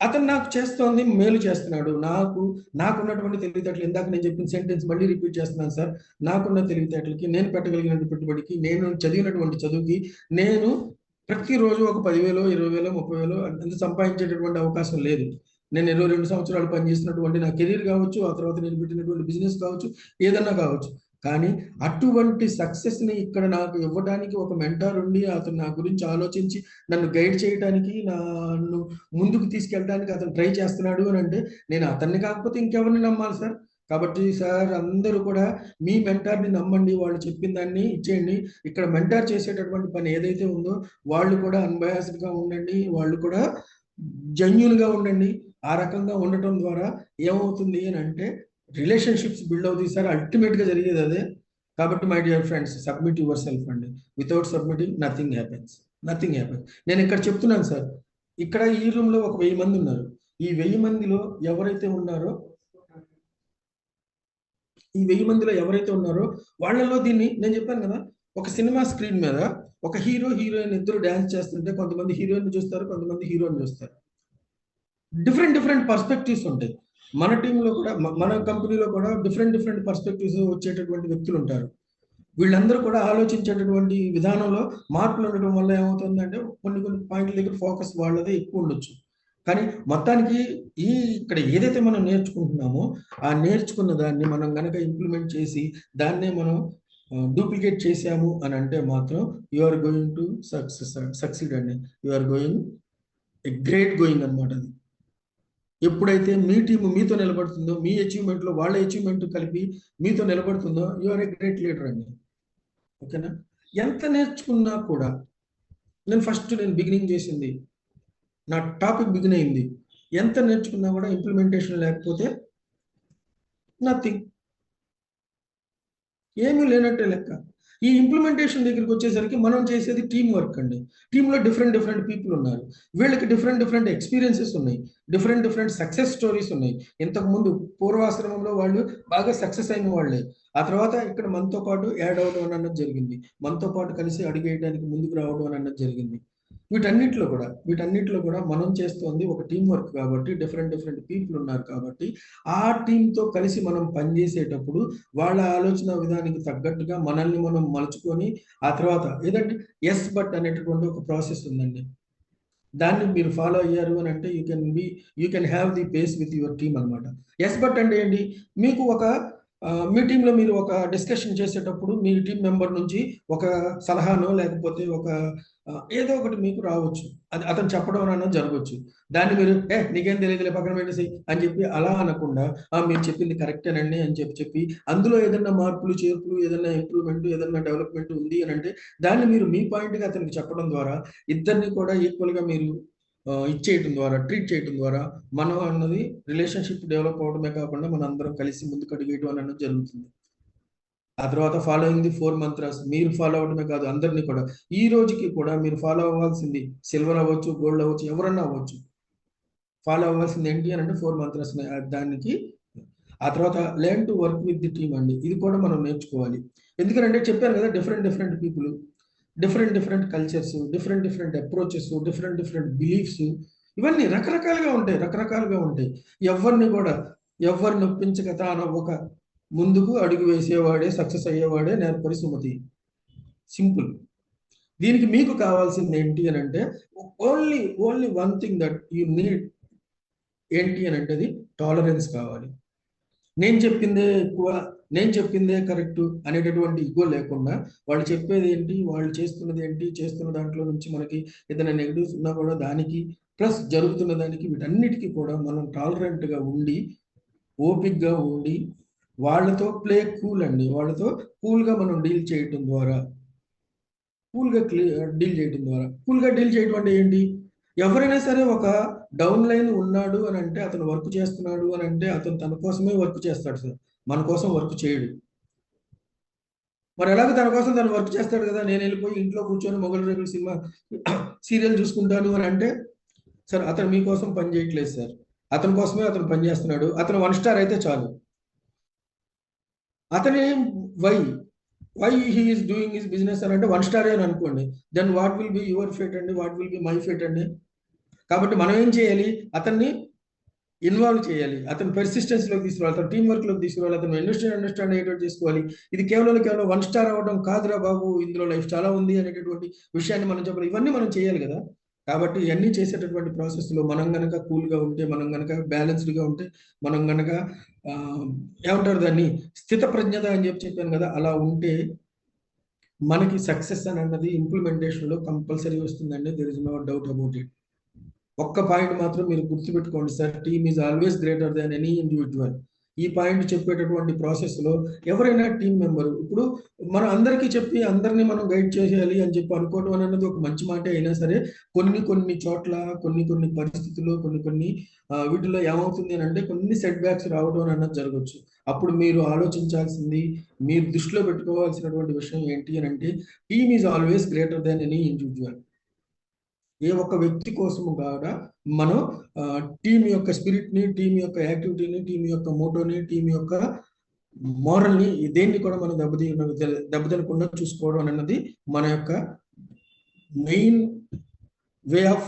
అతను నాకు చేస్తోంది మేలు చేస్తున్నాడు, నాకున్నటువంటి తెలివితేటలు, ఇందాక నేను చెప్పిన సెంటెన్స్ మళ్ళీ రిపీట్ చేస్తున్నాను సార్. నాకున్న తెలివితేటలకి, నేను పెట్టగలిగిన పెట్టుబడికి, నేను చదివినటువంటి చదువుకి, నేను ప్రతిరోజు ఒక 10,000, 20,000, 30,000 అంత సంపాదించేటటువంటి అవకాశం లేదు. నేను 22 సంవత్సరాలు పనిచేసినటువంటి నా కెరీర్ కావచ్చు, ఆ తర్వాత నేను పెట్టినటువంటి బిజినెస్ కావచ్చు, ఏదన్నా కావచ్చు. కానీ అటువంటి సక్సెస్ని ఇక్కడ నాకు ఇవ్వడానికి ఒక మెంటర్ ఉండి అతను నా గురించి ఆలోచించి నన్ను గైడ్ చేయడానికి, నన్ను ముందుకు తీసుకెళ్ళడానికి అతను ట్రై చేస్తున్నాడు అని అంటే నేను అతన్ని కాకపోతే ఇంకెవరిని నమ్మాలి సార్? కాబట్టి సార్ అందరూ కూడా మీ మెంటార్ని నమ్మండి. వాళ్ళు చెప్పిన దాన్ని ఇచ్చేయండి. ఇక్కడ మెంటార్ చేసేటటువంటి పని ఏదైతే ఉందో వాళ్ళు కూడా అన్బయాస్డ్గా ఉండండి. వాళ్ళు కూడా జెన్యూన్గా ఉండండి. ఆ రకంగా ఉండటం ద్వారా ఏమవుతుంది అని అంటే రిలేషన్షిప్స్ బిల్డ్ అవుతాయి సార్. అల్టిమేట్గా జరిగేది అదే. కాబట్టి my dear friends, submit yourself అండి. Without submitting nothing happens. నేను ఇక్కడ చెప్తున్నాను సార్. ఇక్కడ ఈ రూమ్లో ఒక 1000 మంది ఉన్నారు. ఈ 1000 మందిలో ఎవరైతే ఉన్నారో వాళ్ళలో దీన్ని నేను చెప్పాను కదా, ఒక సినిమా స్క్రీన్ మీద ఒక హీరో హీరోయిన్ ఇద్దరు డాన్స్ చేస్తుంటే కొంతమంది హీరోయిన్ చూస్తారు, కొంతమంది హీరోని చూస్తారు. డిఫరెంట్ పర్స్పెక్టివ్స్ ఉంటాయి. మన టీంలో కూడా, మన కంపెనీలో కూడా డిఫరెంట్ పర్స్పెక్టివ్స్ వచ్చేటటువంటి వ్యక్తులు ఉంటారు. వీళ్ళందరూ కూడా ఆలోచించేటటువంటి విధానంలో మార్పులు ఉండడం వల్ల ఏమవుతుందంటే కొన్ని పాయింట్ల దగ్గర ఫోకస్ వాళ్ళదే ఎక్కువ ఉండొచ్చు. కానీ మొత్తానికి ఇక్కడ ఏదైతే మనం నేర్చుకుంటున్నామో ఆ నేర్చుకున్న దాన్ని మనం గనక ఇంప్లిమెంట్ చేసి దాన్నే మనం డూప్లికేట్ చేసాము అని అంటే మాత్రం you are going to succeed అండి. You are going a great going అనమాట. అది ఎప్పుడైతే మీ టీము మీతో నిలబడుతుందో, మీ అచీవ్మెంట్లో వాళ్ళ అచీవ్మెంట్ కలిపి మీతో నిలబడుతుందో, you are a great leader అండి. ఓకేనా? ఎంత నేర్చుకున్నా కూడా నేను బిగినింగ్ చేసింది, నా టాపిక్ బిగిన్ అయింది. ఎంత నేర్చుకున్నా కూడా ఇంప్లిమెంటేషన్ లేకపోతే నథింగ్, ఏమీ లేనట్టే లెక్క. ఈ ఇంప్లిమెంటేషన్ దగ్గరికి వచ్చేసరికి మనం చేసేది టీం వర్క్ అండి. టీంలో డిఫరెంట్ పీపుల్ ఉన్నారు. వీళ్ళకి డిఫరెంట్ ఎక్స్పీరియన్సెస్ ఉన్నాయి, డిఫరెంట్ సక్సెస్ స్టోరీస్ ఉన్నాయి. ఇంతకుముందు పూర్వాశ్రమంలో వాళ్ళు బాగా సక్సెస్ అయిన వాళ్ళే. ఆ తర్వాత ఇక్కడ మనతో పాటు యాడ్ అవడం అన్నది జరిగింది. మనతో పాటు కలిసి అడుగేయడానికి ముందుకు రావడం అన్నది జరిగింది. వీటన్నిటిలో కూడా మనం చేస్తోంది ఒక టీం వర్క్ కాబట్టి, డిఫరెంట్ పీపుల్ ఉన్నారు కాబట్టి, ఆ టీంతో కలిసి మనం పనిచేసేటప్పుడు వాళ్ళ ఆలోచన విధానానికి తగ్గట్టుగా మనల్ని మనం మలుచుకొని, ఆ తర్వాత ఏదంటే ఎస్ బట్ అనేటటువంటి ఒక ప్రాసెస్ ఉందండి. దాన్ని మీరు ఫాలో అయ్యారు అని అంటే you can have the face with your team అనమాట. ఎస్ బట్ అంటే ఏంటి, మీకు ఒక మీ టీంలో మీరు ఒక డిస్కషన్ చేసేటప్పుడు మీ టీం మెంబర్ నుంచి ఒక సలహానో లేకపోతే ఒక ఏదో ఒకటి మీకు రావచ్చు, అది అతను చెప్పడం అన్నది జరగవచ్చు. దాన్ని మీరు నీకేం తెలియదులే పక్కన పెట్టేసి అని చెప్పి అలా అనకుండా మీరు చెప్పింది కరెక్టేనండి అని చెప్పి అందులో ఏదైనా మార్పులు చేర్పులు, ఏదైనా ఇంప్రూవ్మెంట్, ఏదైనా డెవలప్మెంట్ ఉంది అని అంటే దాన్ని మీరు మీ పాయింట్గా అతనికి చెప్పడం ద్వారా ఇద్దరిని కూడా ఈక్వల్గా మీరు ఇచ్చేయటం ద్వారా, ట్రీట్ చేయటం ద్వారా మనం అన్నది రిలేషన్షిప్ డెవలప్ అవడమే కాకుండా మన అందరం కలిసి ముందుకు అడిగేయడం అన్నది జరుగుతుంది. ఆ తర్వాత ఫాలోయింగ్ ది 4 మంత్రాస్ మీరు ఫాలో అవడమే కాదు, అందరినీ కూడా ఈ రోజుకి కూడా మీరు ఫాలో అవ్వాల్సింది, సిల్వర్ అవ్వచ్చు, గోల్డ్ అవ్వచ్చు, ఎవరన్నా అవ్వచ్చు, ఫాలో అవ్వాల్సింది ఏంటి అని అంటే 4 మంత్రాస్. దానికి ఆ తర్వాత learn to work with the team అండి, ఇది కూడా మనం నేర్చుకోవాలి. ఎందుకంటే చెప్పాను కదా, different people, different cultures, different approaches, different beliefs, ఇవన్నీ రకరకాలుగా ఉంటాయి. ఎవరిని నొప్పించక తాను ఒక ముందుకు అడుగు వేసేవాడే సక్సెస్ అయ్యేవాడే నేర్పరి సుమతి. సింపుల్. దీనికి మీకు కావాల్సింది ఏంటి అని అంటే only one thing that you need ఏంటి అని అంటే అది టాలరెన్స్ కావాలి. నేను చెప్పిందే ఎక్కువ, నేను చెప్పిందే కరెక్ట్ అనేటటువంటి ఇగో లేకుండా వాళ్ళు చెప్పేది ఏంటి, వాళ్ళు చేస్తున్నది ఏంటి, చేస్తున్న దాంట్లో నుంచి మనకి ఏదైనా నెగిటివ్స్ ఉన్నా కూడా దానికి ప్లస్ జరుగుతున్న దానికి వీటన్నిటికీ కూడా మనం టాలరెంట్గా ఉండి, ఓపిక్గా ఉండి, వాళ్ళతో వాళ్ళతో కూల్గా మనం డీల్ చేయటం ద్వారా, కూల్గా డీల్ చేయడం అంటే ఏంటి, ఎవరైనా సరే ఒక డౌన్ లైన్ ఉన్నాడు అని అంటే, అతను వర్క్ చేస్తున్నాడు అని అంటే అతను తన కోసమే వర్క్ చేస్తాడు సార్, మన కోసం వర్క్ చేయడు. మరి ఎలాగో తన కోసం తను వర్క్ చేస్తాడు కదా, నేను వెళ్ళిపోయి ఇంట్లో కూర్చొని మొగల్ రేకుల సినిమా సీరియల్ చూసుకుంటాను అని అంటే సార్, అతను మీకోసం పని చేయట్లేదు సార్, అతని కోసమే అతను పని చేస్తున్నాడు. అతను 1 స్టార్ అయితే చాలు. అతనే why he is doing his business అని అంటే 1 స్టార్ అని అనుకోండి, then what will be your fate అండి, what will be my fate అండి. కాబట్టి మనం ఏం చేయాలి, అతన్ని ఇన్వాల్వ్ చేయాలి, అతను పెర్సిస్టెన్స్లోకి తీసుకురావాలి, అతను టీం వర్క్లోకి తీసుకురావాలి, అతను అండర్స్టాండ్ అయ్యేటట్టు చేసుకోవాలి. ఇది కేవలం 1 స్టార్ అవ్వడం కాదురా బాబు, ఇందులో లైఫ్ చాలా ఉంది అనేటటువంటి విషయాన్ని మనం చెప్పాలి. ఇవన్నీ మనం చేయాలి కదా. కాబట్టి ఇవన్నీ చేసేటటువంటి ప్రాసెస్లో మనం గనక కూల్గా ఉంటే, మనం గనక బ్యాలెన్స్డ్గా ఉంటే, మనం గనక ఏమంటారు దాన్ని, స్థిత ప్రజ్ఞత అని చెప్పాను కదా, అలా ఉంటే మనకి సక్సెస్ అని అన్నది ఇంప్లిమెంటేషన్లో కంపల్సరీ వస్తుందండి. There is no doubt about it. ఒక్క పాయింట్ మాత్రం మీరు గుర్తుపెట్టుకోండి sir, team is always greater than any individual. ఈ పాయింట్ చెప్పేటటువంటి ప్రాసెస్లో ఎవరైనా టీం మెంబరు, ఇప్పుడు మనం అందరికీ చెప్పి అందరినీ మనం గైడ్ చేసేయాలి అని చెప్పి అనుకోవడం అనేది ఒక మంచి మాట అయినా సరే, కొన్ని చోట్ల కొన్ని పరిస్థితుల్లో కొన్ని వీటిలో ఏమవుతుంది అని అంటే కొన్ని సెట్ బ్యాక్స్ రావడం అన్నది జరగవచ్చు. అప్పుడు మీరు ఆలోచించాల్సింది, మీరు దృష్టిలో పెట్టుకోవాల్సినటువంటి విషయం ఏంటి అని అంటే, team is always greater than any individual. ఏ ఒక్క వ్యక్తి కోసము కూడా మనం టీం యొక్క స్పిరిట్ని, టీం యొక్క యాక్టివిటీని, టీం యొక్క మోటోని, టీం యొక్క మోరల్ని, దేన్ని కూడా మనం దెబ్బతినకుండా చూసుకోవడం అన్నది మన యొక్క main way of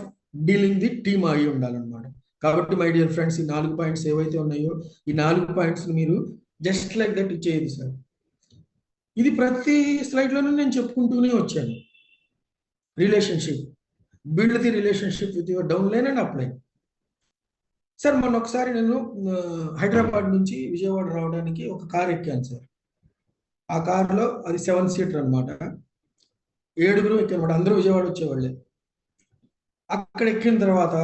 dealing the team అయి ఉండాలన్నమాట. కాబట్టి మై డియర్ ఫ్రెండ్స్, ఈ 4 పాయింట్స్ ఏవైతే ఉన్నాయో, ఈ 4 పాయింట్స్ మీరు జస్ట్ లైక్ దట్ ఇచ్చేది సార్. ఇది ప్రతి స్లైడ్లోనూ నేను చెప్పుకుంటూనే వచ్చాను. Relationship, build the relationship with your down line and up line. Sir మొన్న ఒకసారి నేను హైదరాబాద్ నుంచి విజయవాడ రావడానికి ఒక కార్ ఎక్కాను సార్. ఆ కార్లో అది 7 సీటర్ అనమాట. 7గురు ఎక్కానమాట, అందరూ విజయవాడ వచ్చేవాళ్ళే. అక్కడ ఎక్కిన తర్వాత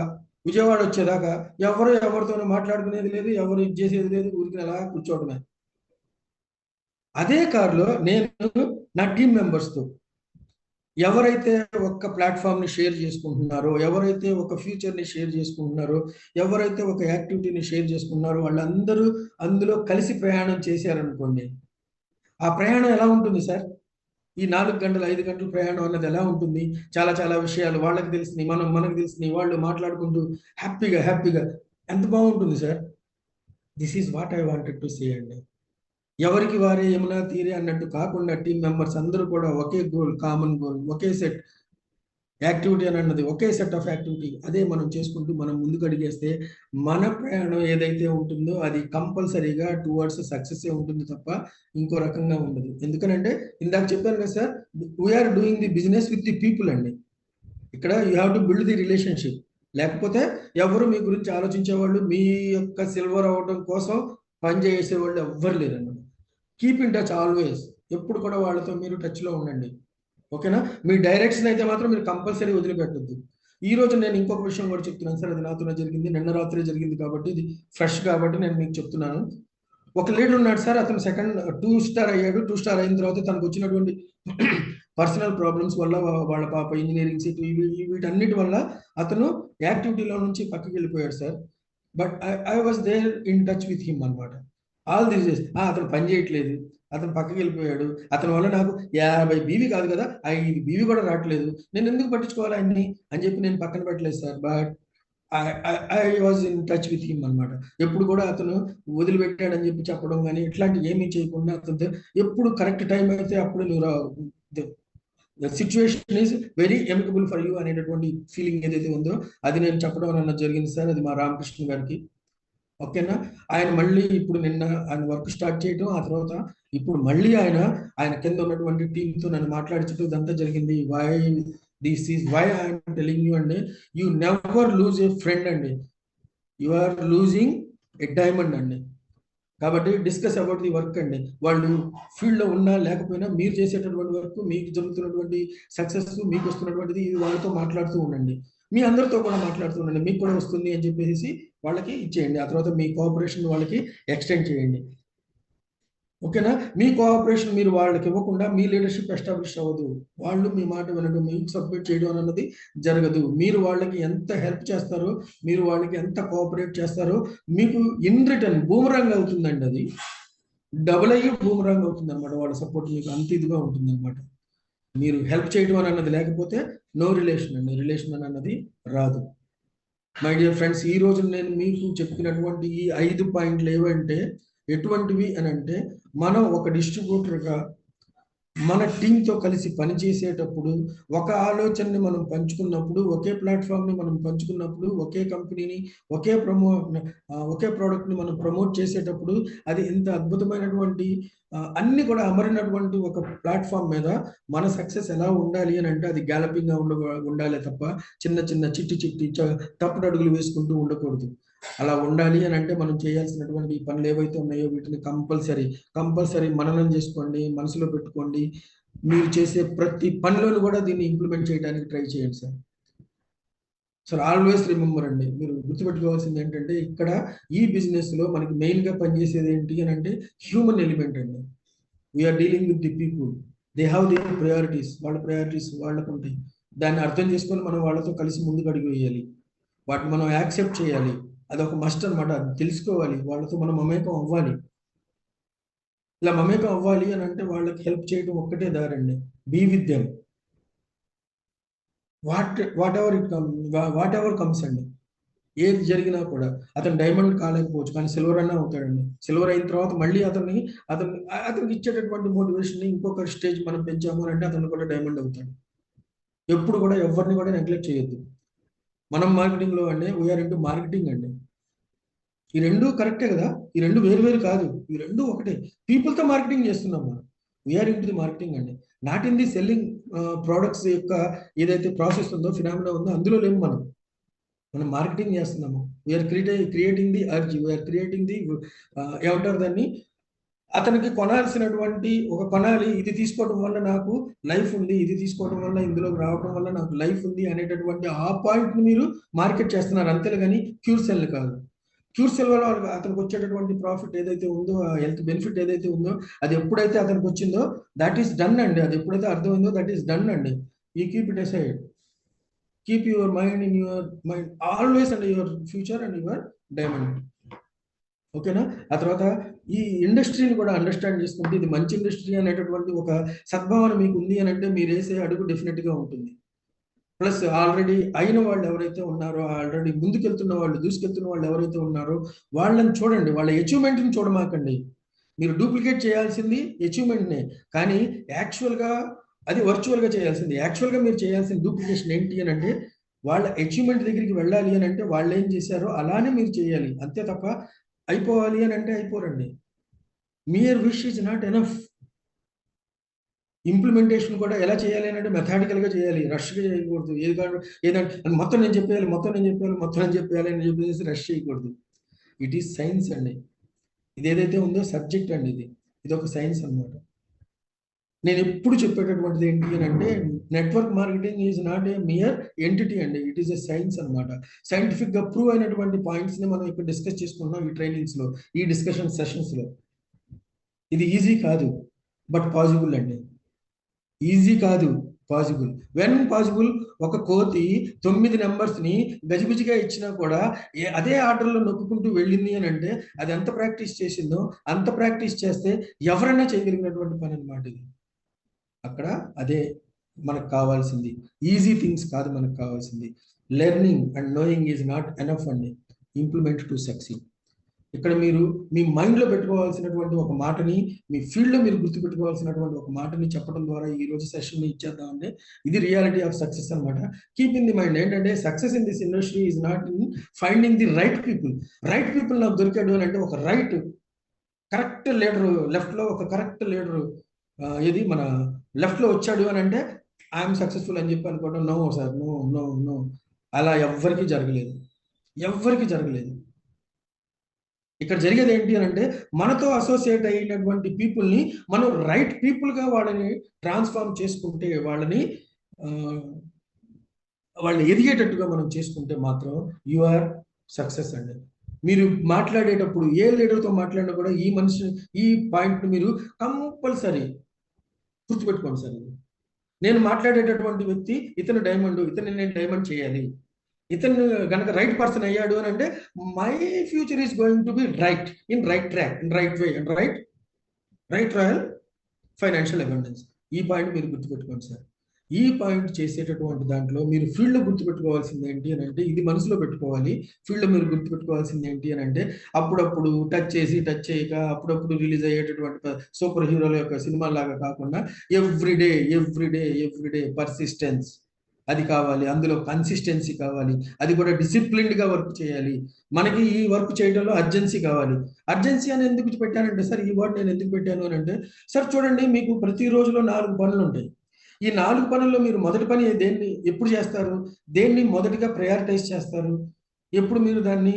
విజయవాడ వచ్చేదాకా ఎవరితోనూ మాట్లాడుకునేది లేదు, ఎవరు ఇది చేసేది లేదు, ఊరికి అలా కూర్చోవడమే. అదే కార్లో నేను నా టీం మెంబర్స్తో ఎవరైతే ఒక ప్లాట్ఫామ్ని షేర్ చేసుకుంటున్నారో, ఎవరైతే ఒక ఫ్యూచర్ని షేర్ చేసుకుంటున్నారో, ఎవరైతే ఒక యాక్టివిటీని షేర్ చేసుకుంటున్నారో, వాళ్ళందరూ అందులో కలిసి ప్రయాణం చేశారనుకోండి, ఆ ప్రయాణం ఎలా ఉంటుంది సార్? ఈ 4 గంటలు 5 గంటల ప్రయాణం అన్నది ఎలా ఉంటుంది? చాలా విషయాలు వాళ్ళకి తెలిసినాయి, మనకు తెలిసినాయి, వాళ్ళు మాట్లాడుకుంటూ హ్యాపీగా ఎంత బాగుంటుంది sir. This is what I wanted to say అండి. ఎవరికి వారే యమునా తీరే అన్నట్టు కాకుండా టీం మెంబర్స్ అందరూ కూడా ఒకే గోల్, కామన్ గోల్, ఒకే సెట్ యాక్టివిటీ అని అన్నది, ఒకే సెట్ ఆఫ్ యాక్టివిటీ, అదే మనం చేసుకుంటూ మనం ముందుకు అడిగేస్తే మన ప్రయాణం ఏదైతే ఉంటుందో అది కంపల్సరీగా టువర్డ్స్ సక్సెస్ ఉంటుంది తప్ప ఇంకో రకంగా ఉండదు. ఎందుకనంటే ఇందాక చెప్పాను కదా sir, we are doing the business with the people అండి. ఇక్కడ you have to build the relationship. లేకపోతే ఎవరు మీ గురించి ఆలోచించేవాళ్ళు, మీ యొక్క సిల్వర్ అవడం కోసం పనిచేసేవాళ్ళు ఎవ్వరు లేరన్నమాట. Keep in touch always. ఎప్పుడు కూడా వాళ్ళతో మీరు టచ్లో ఉండండి. ఓకేనా? మీ డైరెక్షన్ అయితే మాత్రం మీరు కంపల్సరీ వదిలిపెట్టద్దు. ఈ రోజు నేను ఇంకొక విషయం కూడా చెప్తున్నాను సార్, అది నాతోనే జరిగింది, నిన్న రాత్రి జరిగింది కాబట్టి ఇది ఫ్రెష్ కాబట్టి నేను మీకు చెప్తున్నాను. ఒక లీడర్ ఉన్నాడు సార్, అతను సెకండ్ 2 స్టార్ అయ్యాడు. 2 స్టార్ అయిన తర్వాత తనకు వచ్చినటువంటి పర్సనల్ ప్రాబ్లమ్స్ వల్ల వాళ్ళ పాప ఇంజనీరింగ్ సీట్ వీటన్నిటి వల్ల అతను యాక్టివిటీలో నుంచి పక్కకి వెళ్ళిపోయాడు sir. But I was there in touch with him అనమాట. ఆల్ దిస్ డేస్ అతను పని చేయట్లేదు, అతను పక్కకి వెళ్ళిపోయాడు, అతని వల్ల నాకు 50 బీవీ కాదు కదా 5 బీవీ కూడా రావట్లేదు, నేను ఎందుకు పట్టించుకోవాలి అన్ని అని చెప్పి నేను పక్కన పెట్టలేదు sir. But I was in touch with him అనమాట. ఎప్పుడు కూడా అతను వదిలిపెట్టాడని చెప్పి చెప్పడం కానీ ఇట్లాంటి ఏమీ చేయకుండా అతనితో ఎప్పుడు కరెక్ట్ టైం అయితే అప్పుడు నువ్వు situation is very amicable for you అనేటటువంటి ఫీలింగ్ ఏదైతే ఉందో అది నేను చెప్పడం అన్నది జరిగింది సార్. అది మా రామకృష్ణ గారికి. ఓకేనా? ఆయన మళ్ళీ ఇప్పుడు నిన్న ఆయన వర్క్ స్టార్ట్ చేయడం, ఆ తర్వాత ఇప్పుడు మళ్ళీ ఆయన కింద ఉన్నటువంటి టీంతో నన్ను మాట్లాడించడం ఇదంతా జరిగింది. This is why I'm telling you అండి, you never lose a friend అండి, you are losing a diamond అండి. కాబట్టి డిస్కస్ అబౌట్ ది వర్క్ అండి. వాళ్ళు ఫీల్డ్లో ఉన్నా లేకపోయినా మీరు చేసేటటువంటి వర్క్, మీకు జరుగుతున్నటువంటి సక్సెస్, మీకు వస్తున్నటువంటిది ఇది వాళ్ళతో మాట్లాడుతూ ఉండండి. మీ అందరితో కూడా మాట్లాడుతూ ఉండండి. మీకు కూడా వస్తుంది అని చెప్పేసి వాళ్ళకి ఇచ్చేయండి. ఆ తర్వాత మీ కోఆపరేషన్ వాళ్ళకి ఎక్స్టెండ్ చేయండి. ఓకేనా? మీ కోఆపరేషన్ మీరు వాళ్ళకి ఇవ్వకుండా మీ లీడర్షిప్ ఎస్టాబ్లిష్ అవ్వదు. వాళ్ళు మీ మాట వినడం, మీకు సబ్మిట్ చేయడం అన్నది జరగదు. మీరు వాళ్ళకి ఎంత హెల్ప్ చేస్తారో, మీరు వాళ్ళకి ఎంత కోఆపరేట్ చేస్తారో మీకు ఇన్ రిటర్న్ బూమరాంగ్ అవుతుందండి. అది డబుల్ అయ్యి బూమరాంగ్ అవుతుంది అనమాట. వాళ్ళ సపోర్ట్ మీకు అంత ఇదిగా ఉంటుంది అనమాట. మీరు హెల్ప్ చేయడం అన్నది లేకపోతే నో రిలేషన్ అండి, రిలేషన్ అన్నది రాదు. మై డియర్ ఫ్రెండ్స్, ఈ రోజు నేను మీకు చెప్పినటువంటి ఈ 5 పాయింట్లు ఏవంటే ఎటువంటివి అని అంటే, మనం ఒక డిస్ట్రిబ్యూటర్గా మన టీంతో కలిసి పనిచేసేటప్పుడు, ఒక ఆలోచనని మనం పంచుకున్నప్పుడు, ఒకే ప్లాట్ఫామ్ని మనం పంచుకున్నప్పుడు, ఒకే కంపెనీని ఒకే ప్రోడక్ట్ని మనం ప్రమోట్ చేసేటప్పుడు, అది ఇంత అద్భుతమైనటువంటి అన్ని కూడా అమరినటువంటి ఒక ప్లాట్ఫామ్ మీద మన సక్సెస్ ఎలా ఉండాలి అని అంటే అది గ్యాలపింగ్గా ఉండాలి తప్ప చిన్న చిన్న చిట్టి తప్పుడు అడుగులు వేసుకుంటూ ఉండకూడదు. అలా ఉండాలి అని అంటే మనం చేయాల్సినటువంటి పనులు ఏవైతే ఉన్నాయో వీటిని కంపల్సరీ మననం చేసుకోండి, మనసులో పెట్టుకోండి. మీరు చేసే ప్రతి పనిలోనూ కూడా దీన్ని ఇంప్లిమెంట్ చేయడానికి ట్రై చేయండి సార్. సార్ ఆల్వేస్ రిమెంబర్ అండి, మీరు గుర్తుపెట్టుకోవాల్సింది ఏంటంటే ఇక్కడ ఈ బిజినెస్లో మనకి మెయిన్గా పనిచేసేది ఏంటి అని అంటే హ్యూమన్ ఎలిమెంట్ అండి. We are dealing with the people, they have the priorities, వాళ్ళ ప్రయారిటీస్ వాళ్ళకు ఉంటాయి. దాన్ని అర్థం చేసుకొని మనం వాళ్ళతో కలిసి ముందుకు అడుగు వేయాలి, వాటిని మనం యాక్సెప్ట్ చేయాలి. అదొక మస్ట్ అనమాట. అది తెలుసుకోవాలి, వాళ్ళతో మనం మమేకం అవ్వాలి. ఇలా మమేకం అవ్వాలి అని అంటే వాళ్ళకి హెల్ప్ చేయడం ఒక్కటే దారండి. Be with them, whatever comes అండి. ఏది జరిగినా కూడా అతను డైమండ్ కాలేకపోవచ్చు కానీ సిల్వర్ అన్నా అవుతాడండి. సిల్వర్ అయిన తర్వాత మళ్ళీ అతనికి ఇచ్చేటటువంటి మోటివేషన్ ఇంకొక స్టేజ్ మనం పెంచాము అని అంటే అతను కూడా డైమండ్ అవుతాడు. ఎప్పుడు కూడా ఎవరిని కూడా నెగ్లెక్ట్ చేయొద్దు. మనం మార్కెటింగ్లో అండి వీఆర్ ఇంటూ మార్కెటింగ్ అండి. ఈ రెండు కరెక్టే కదా, ఈ రెండు వేరు కాదు, ఈ రెండు ఒకటే. పీపుల్తో మార్కెటింగ్ చేస్తున్నాం మనం. వీఆర్ ఇంటూ ది మార్కెటింగ్ అండి, not in the selling products యొక్క ఏదైతే ప్రాసెస్ ఉందో, ఫినామినా ఉందో అందులో లేము మనం మార్కెటింగ్ చేస్తున్నాము. We are creating the urge, we are creating the ఏమంటారు దాన్ని, అతనికి కొనాల్సినటువంటి కొనాలి, ఇది తీసుకోవడం వల్ల నాకు లైఫ్ ఉంది, ఇది తీసుకోవడం వల్ల ఇందులోకి రావడం వల్ల నాకు లైఫ్ ఉంది అనేటటువంటి ఆ పాయింట్ని మీరు మార్కెట్ చేస్తున్నారు అంతే కానీ క్యూర్ సెల్ కాదు. క్యూర్ సెల్ వల్ల అతనికి వచ్చేటటువంటి ప్రాఫిట్ ఏదైతే ఉందో, ఆ హెల్త్ బెనిఫిట్ ఏదైతే ఉందో అది ఎప్పుడైతే అతనికి వచ్చిందో దట్ ఈస్ డన్ అండి. అది ఎప్పుడైతే అర్థమైందో దట్ ఈస్ డన్ అండి. You keep it aside, keep your mind in your mind always and your future and your diamond. ఓకేనా? ఆ తర్వాత ఈ ఇండస్ట్రీని కూడా అండర్స్టాండ్ చేసుకుంటే ఇది మంచి ఇండస్ట్రీ అనేటటువంటి ఒక సద్భావన మీకు ఉంది అని అంటే మీరు వేసే అడుగు డెఫినెట్గా ఉంటుంది. ప్లస్ ఆల్రెడీ అయిన వాళ్ళు ఎవరైతే ఉన్నారో, ఆల్రెడీ ముందుకెళ్తున్న వాళ్ళు, దూసుకెళ్తున్న వాళ్ళు ఎవరైతే ఉన్నారో వాళ్ళని చూడండి, వాళ్ళ అచీవ్మెంట్ని చూడమాకండి. మీరు డూప్లికేట్ చేయాల్సింది అచీవ్మెంట్నే, కానీ యాక్చువల్గా అది వర్చువల్గా చేయాల్సింది. యాక్చువల్గా మీరు చేయాల్సిన డూప్లికేషన్ ఏంటి అని అంటే వాళ్ళ అచీవ్మెంట్ దగ్గరికి వెళ్ళాలి అని అంటే వాళ్ళు ఏం చేశారో అలానే మీరు చేయాలి అంతే తప్ప అయిపోవాలి అని అంటే అయిపోరండి. Mere wish is not enough. Implementation కూడా ఎలా చేయాలి అంటే మెథాడికల్ గా చేయాలి, రష్ గా చేయకూడదు. ఏదంటే మొత్తం నేను చెప్పేయాలి అని చెప్పేసి రష్ చేయకూడదు. ఇట్ ఈస్ సైన్స్ అండి. ఇది ఏదైతే ఉందో సబ్జెక్ట్ అండి, ఇది ఒక సైన్స్ అన్నమాట. నేను ఎప్పుడు చెప్పేటటువంటిది ఏంటి అని అంటే, network marketing is not a mere entity అండి, ఇట్ ఈస్ ఎ సైన్స్ అనమాట. సైంటిఫిక్ గా ప్రూవ్ అయినటువంటి పాయింట్స్ ని మనం ఇక్కడ డిస్కస్ చేసుకుంటున్నాం ఈ ట్రైనింగ్స్ లో, ఈ డిస్కషన్ సెషన్స్ లో. ఇది ఈజీ కాదు, బట్ పాసిబుల్ అండి. ఈజీ కాదు, పాసిబుల్. When possible. ఒక కోతి 9 నెంబర్స్ ని గజిబిజిగా ఇచ్చినా కూడా అదే ఆర్డర్లో నొక్కుంటూ వెళ్ళింది అని అంటే అది ఎంత ప్రాక్టీస్ చేసిందో అంత ప్రాక్టీస్ చేస్తే ఎవరైనా చేయగలిగినటువంటి పని అనమాట ఇది. అక్కడ అదే మనకు కావాల్సింది. ఈజీ థింగ్స్ కాదు మనకు కావాల్సింది. Learning and knowing is not enough అండి, ఇంప్లిమెంట్ టు సక్సీడ్. ఇక్కడ మీరు మీ మైండ్లో పెట్టుకోవాల్సినటువంటి ఒక మాటని, మీ ఫీల్డ్లో మీరు గుర్తుపెట్టుకోవాల్సినటువంటి ఒక మాటని చెప్పడం ద్వారా ఈ రోజు సెషన్ని ఇచ్చేద్దామండి. ఇది రియాలిటీ ఆఫ్ సక్సెస్ అనమాట. కీప్ ఇన్ ది మైండ్ ఏంటంటే, success in this industry is not in finding the right people. Right people నాకు దొరికాడు అని అంటే, ఒక రైట్ కరెక్ట్ లీడరు లెఫ్ట్లో, ఒక కరెక్ట్ లీడరు ఏది మన లెఫ్ట్లో వచ్చాడు అని అంటే ఐఎమ్ సక్సెస్ఫుల్ అని చెప్పి అనుకోవడం. No sir, no no no, అలా ఎవ్వరికీ జరగలేదు, ఎవ్వరికి జరగలేదు. ఇక్కడ జరిగేది ఏంటి అని అంటే, మనతో అసోసియేట్ అయినటువంటి పీపుల్ని మనం రైట్ పీపుల్గా వాళ్ళని ట్రాన్స్ఫార్మ్ చేసుకుంటే, వాళ్ళని ఎదిగేటట్టుగా మనం చేసుకుంటే మాత్రం యు ఆర్ సక్సెస్ అండి. మీరు మాట్లాడేటప్పుడు ఏ లీడర్తో మాట్లాడినా కూడా ఈ మనిషి, ఈ పాయింట్ని మీరు కంపల్సరీ గుర్తుపెట్టుకోండి సార్. నేను మాట్లాడేటటువంటి వ్యక్తి ఇతను డైమండ్, ఇతను నేను డైమండ్ చేయాలి. ఇతను కనుక రైట్ పర్సన్ అయ్యాడు అని అంటే my future is going to B right, in right track, in right way, and right royal financial abundance. ఈ పాయింట్ మీరు గుర్తుపెట్టుకోండి సార్. ఈ పాయింట్ చేసేటటువంటి దాంట్లో మీరు ఫీల్డ్లో గుర్తుపెట్టుకోవాల్సింది ఏంటి అని అంటే, ఇది మనసులో పెట్టుకోవాలి. ఫీల్డ్లో మీరు గుర్తుపెట్టుకోవాల్సింది ఏంటి అని అంటే, అప్పుడప్పుడు టచ్ చేయక అప్పుడప్పుడు రిలీజ్ అయ్యేటటువంటి సూపర్ హీరోల యొక్క సినిమా లాగా కాకుండా ఎవ్రీడే పర్సిస్టెన్స్ అది కావాలి. అందులో కన్సిస్టెన్సీ కావాలి. అది కూడా డిసిప్లిన్డ్గా వర్క్ చేయాలి. మనకి ఈ వర్క్ చేయడంలో అర్జెన్సీ కావాలి. అర్జెన్సీ అని ఎందుకు పెట్టానంటే సార్, ఈ వర్డ్ నేను ఎందుకు పెట్టాను అని అంటే, సార్ చూడండి, మీకు ప్రతి రోజులో 4 పనులు ఉంటాయి. ఈ 4 పనుల్లో మీరు మొదటి పని దేన్ని ఎప్పుడు చేస్తారు, దేన్ని మొదటిగా ప్రయారిటైజ్ చేస్తారు, ఎప్పుడు మీరు దాన్ని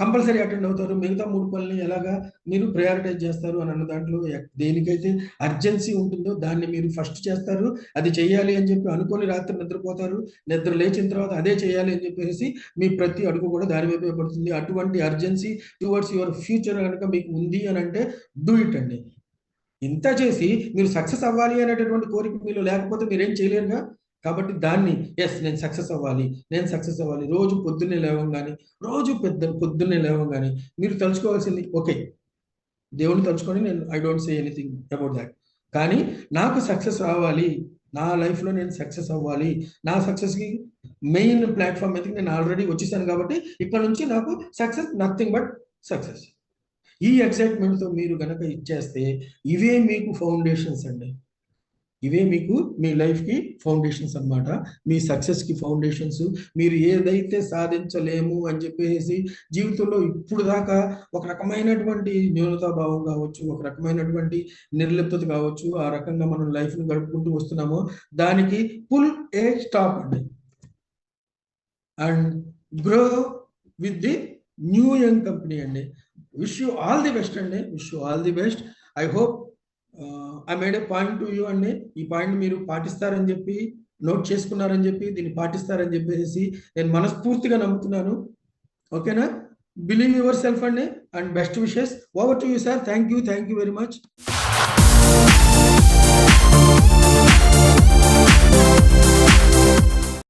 కంపల్సరీ అటెండ్ అవుతారు, మిగతా 3 పనులని ఎలాగా మీరు ప్రయారిటైజ్ చేస్తారు అని అన్న దాంట్లో దేనికైతే అర్జెన్సీ ఉంటుందో దాన్ని మీరు ఫస్ట్ చేస్తారు. అది చేయాలి అని చెప్పి అనుకొని రాత్రి నిద్రపోతారు. నిద్ర లేచిన తర్వాత అదే చేయాలి అని చెప్పేసి మీ ప్రతి అడుగు కూడా దాని వైపే పడుతుంది. అటువంటి అర్జెన్సీ టువర్డ్స్ యువర్ ఫ్యూచర్ కనుక మీకు ఉంది అని అంటే డూ ఇట్ అండి. ఇంత చేసి మీరు సక్సెస్ అవ్వాలి అనేటటువంటి కోరిక మీలో లేకపోతే మీరేం చేయలేరుగా. కాబట్టి దాన్ని నేను సక్సెస్ అవ్వాలి. రోజు పొద్దున్నే లేవగానే మీరు తలుచుకోవాల్సింది, ఓకే దేవుని తలుచుకొని I don't say anything about that, కానీ నాకు సక్సెస్ రావాలి, నా లైఫ్లో నేను సక్సెస్ అవ్వాలి, నా సక్సెస్కి మెయిన్ ప్లాట్ఫామ్ మీదకి నేను ఆల్రెడీ వచ్చేసాను కాబట్టి ఇక్కడ నుంచి నాకు సక్సెస్ నథింగ్ బట్ సక్సెస్. ఈ ఎక్సైట్మెంట్తో మీరు కనుక ఇచ్చేస్తే ఇవే మీకు ఫౌండేషన్స్ అండి. ఇవే మీకు మీ లైఫ్కి ఫౌండేషన్స్ అన్నమాట, మీ సక్సెస్కి ఫౌండేషన్స్. మీరు ఏదైతే సాధించలేము అని చెప్పేసి జీవితంలో ఇప్పుడు దాకా ఒక రకమైనటువంటి న్యూనతాభావం కావచ్చు, ఒక రకమైనటువంటి నిర్లిప్తత కావచ్చు, ఆ రకంగా మనం లైఫ్ని గడుపుకుంటూ వస్తున్నామో దానికి పుల్ ఏ స్టాప్ అండి, and grow with the new young company అండి. Wish you all the best అండి, I hope I made a point to you అండి. ఈ పాయింట్ మీరు పాటిస్తారని చెప్పి, నోట్ చేసుకున్నారని చెప్పి, దీన్ని పాటిస్తారని చెప్పేసి నేను మనస్ఫూర్తిగా నమ్ముతున్నాను. ఓకేనా? బిలీవ్ యువర్ సెల్ఫ్ అండి, and best wishes. Over to you sir. Thank you very much.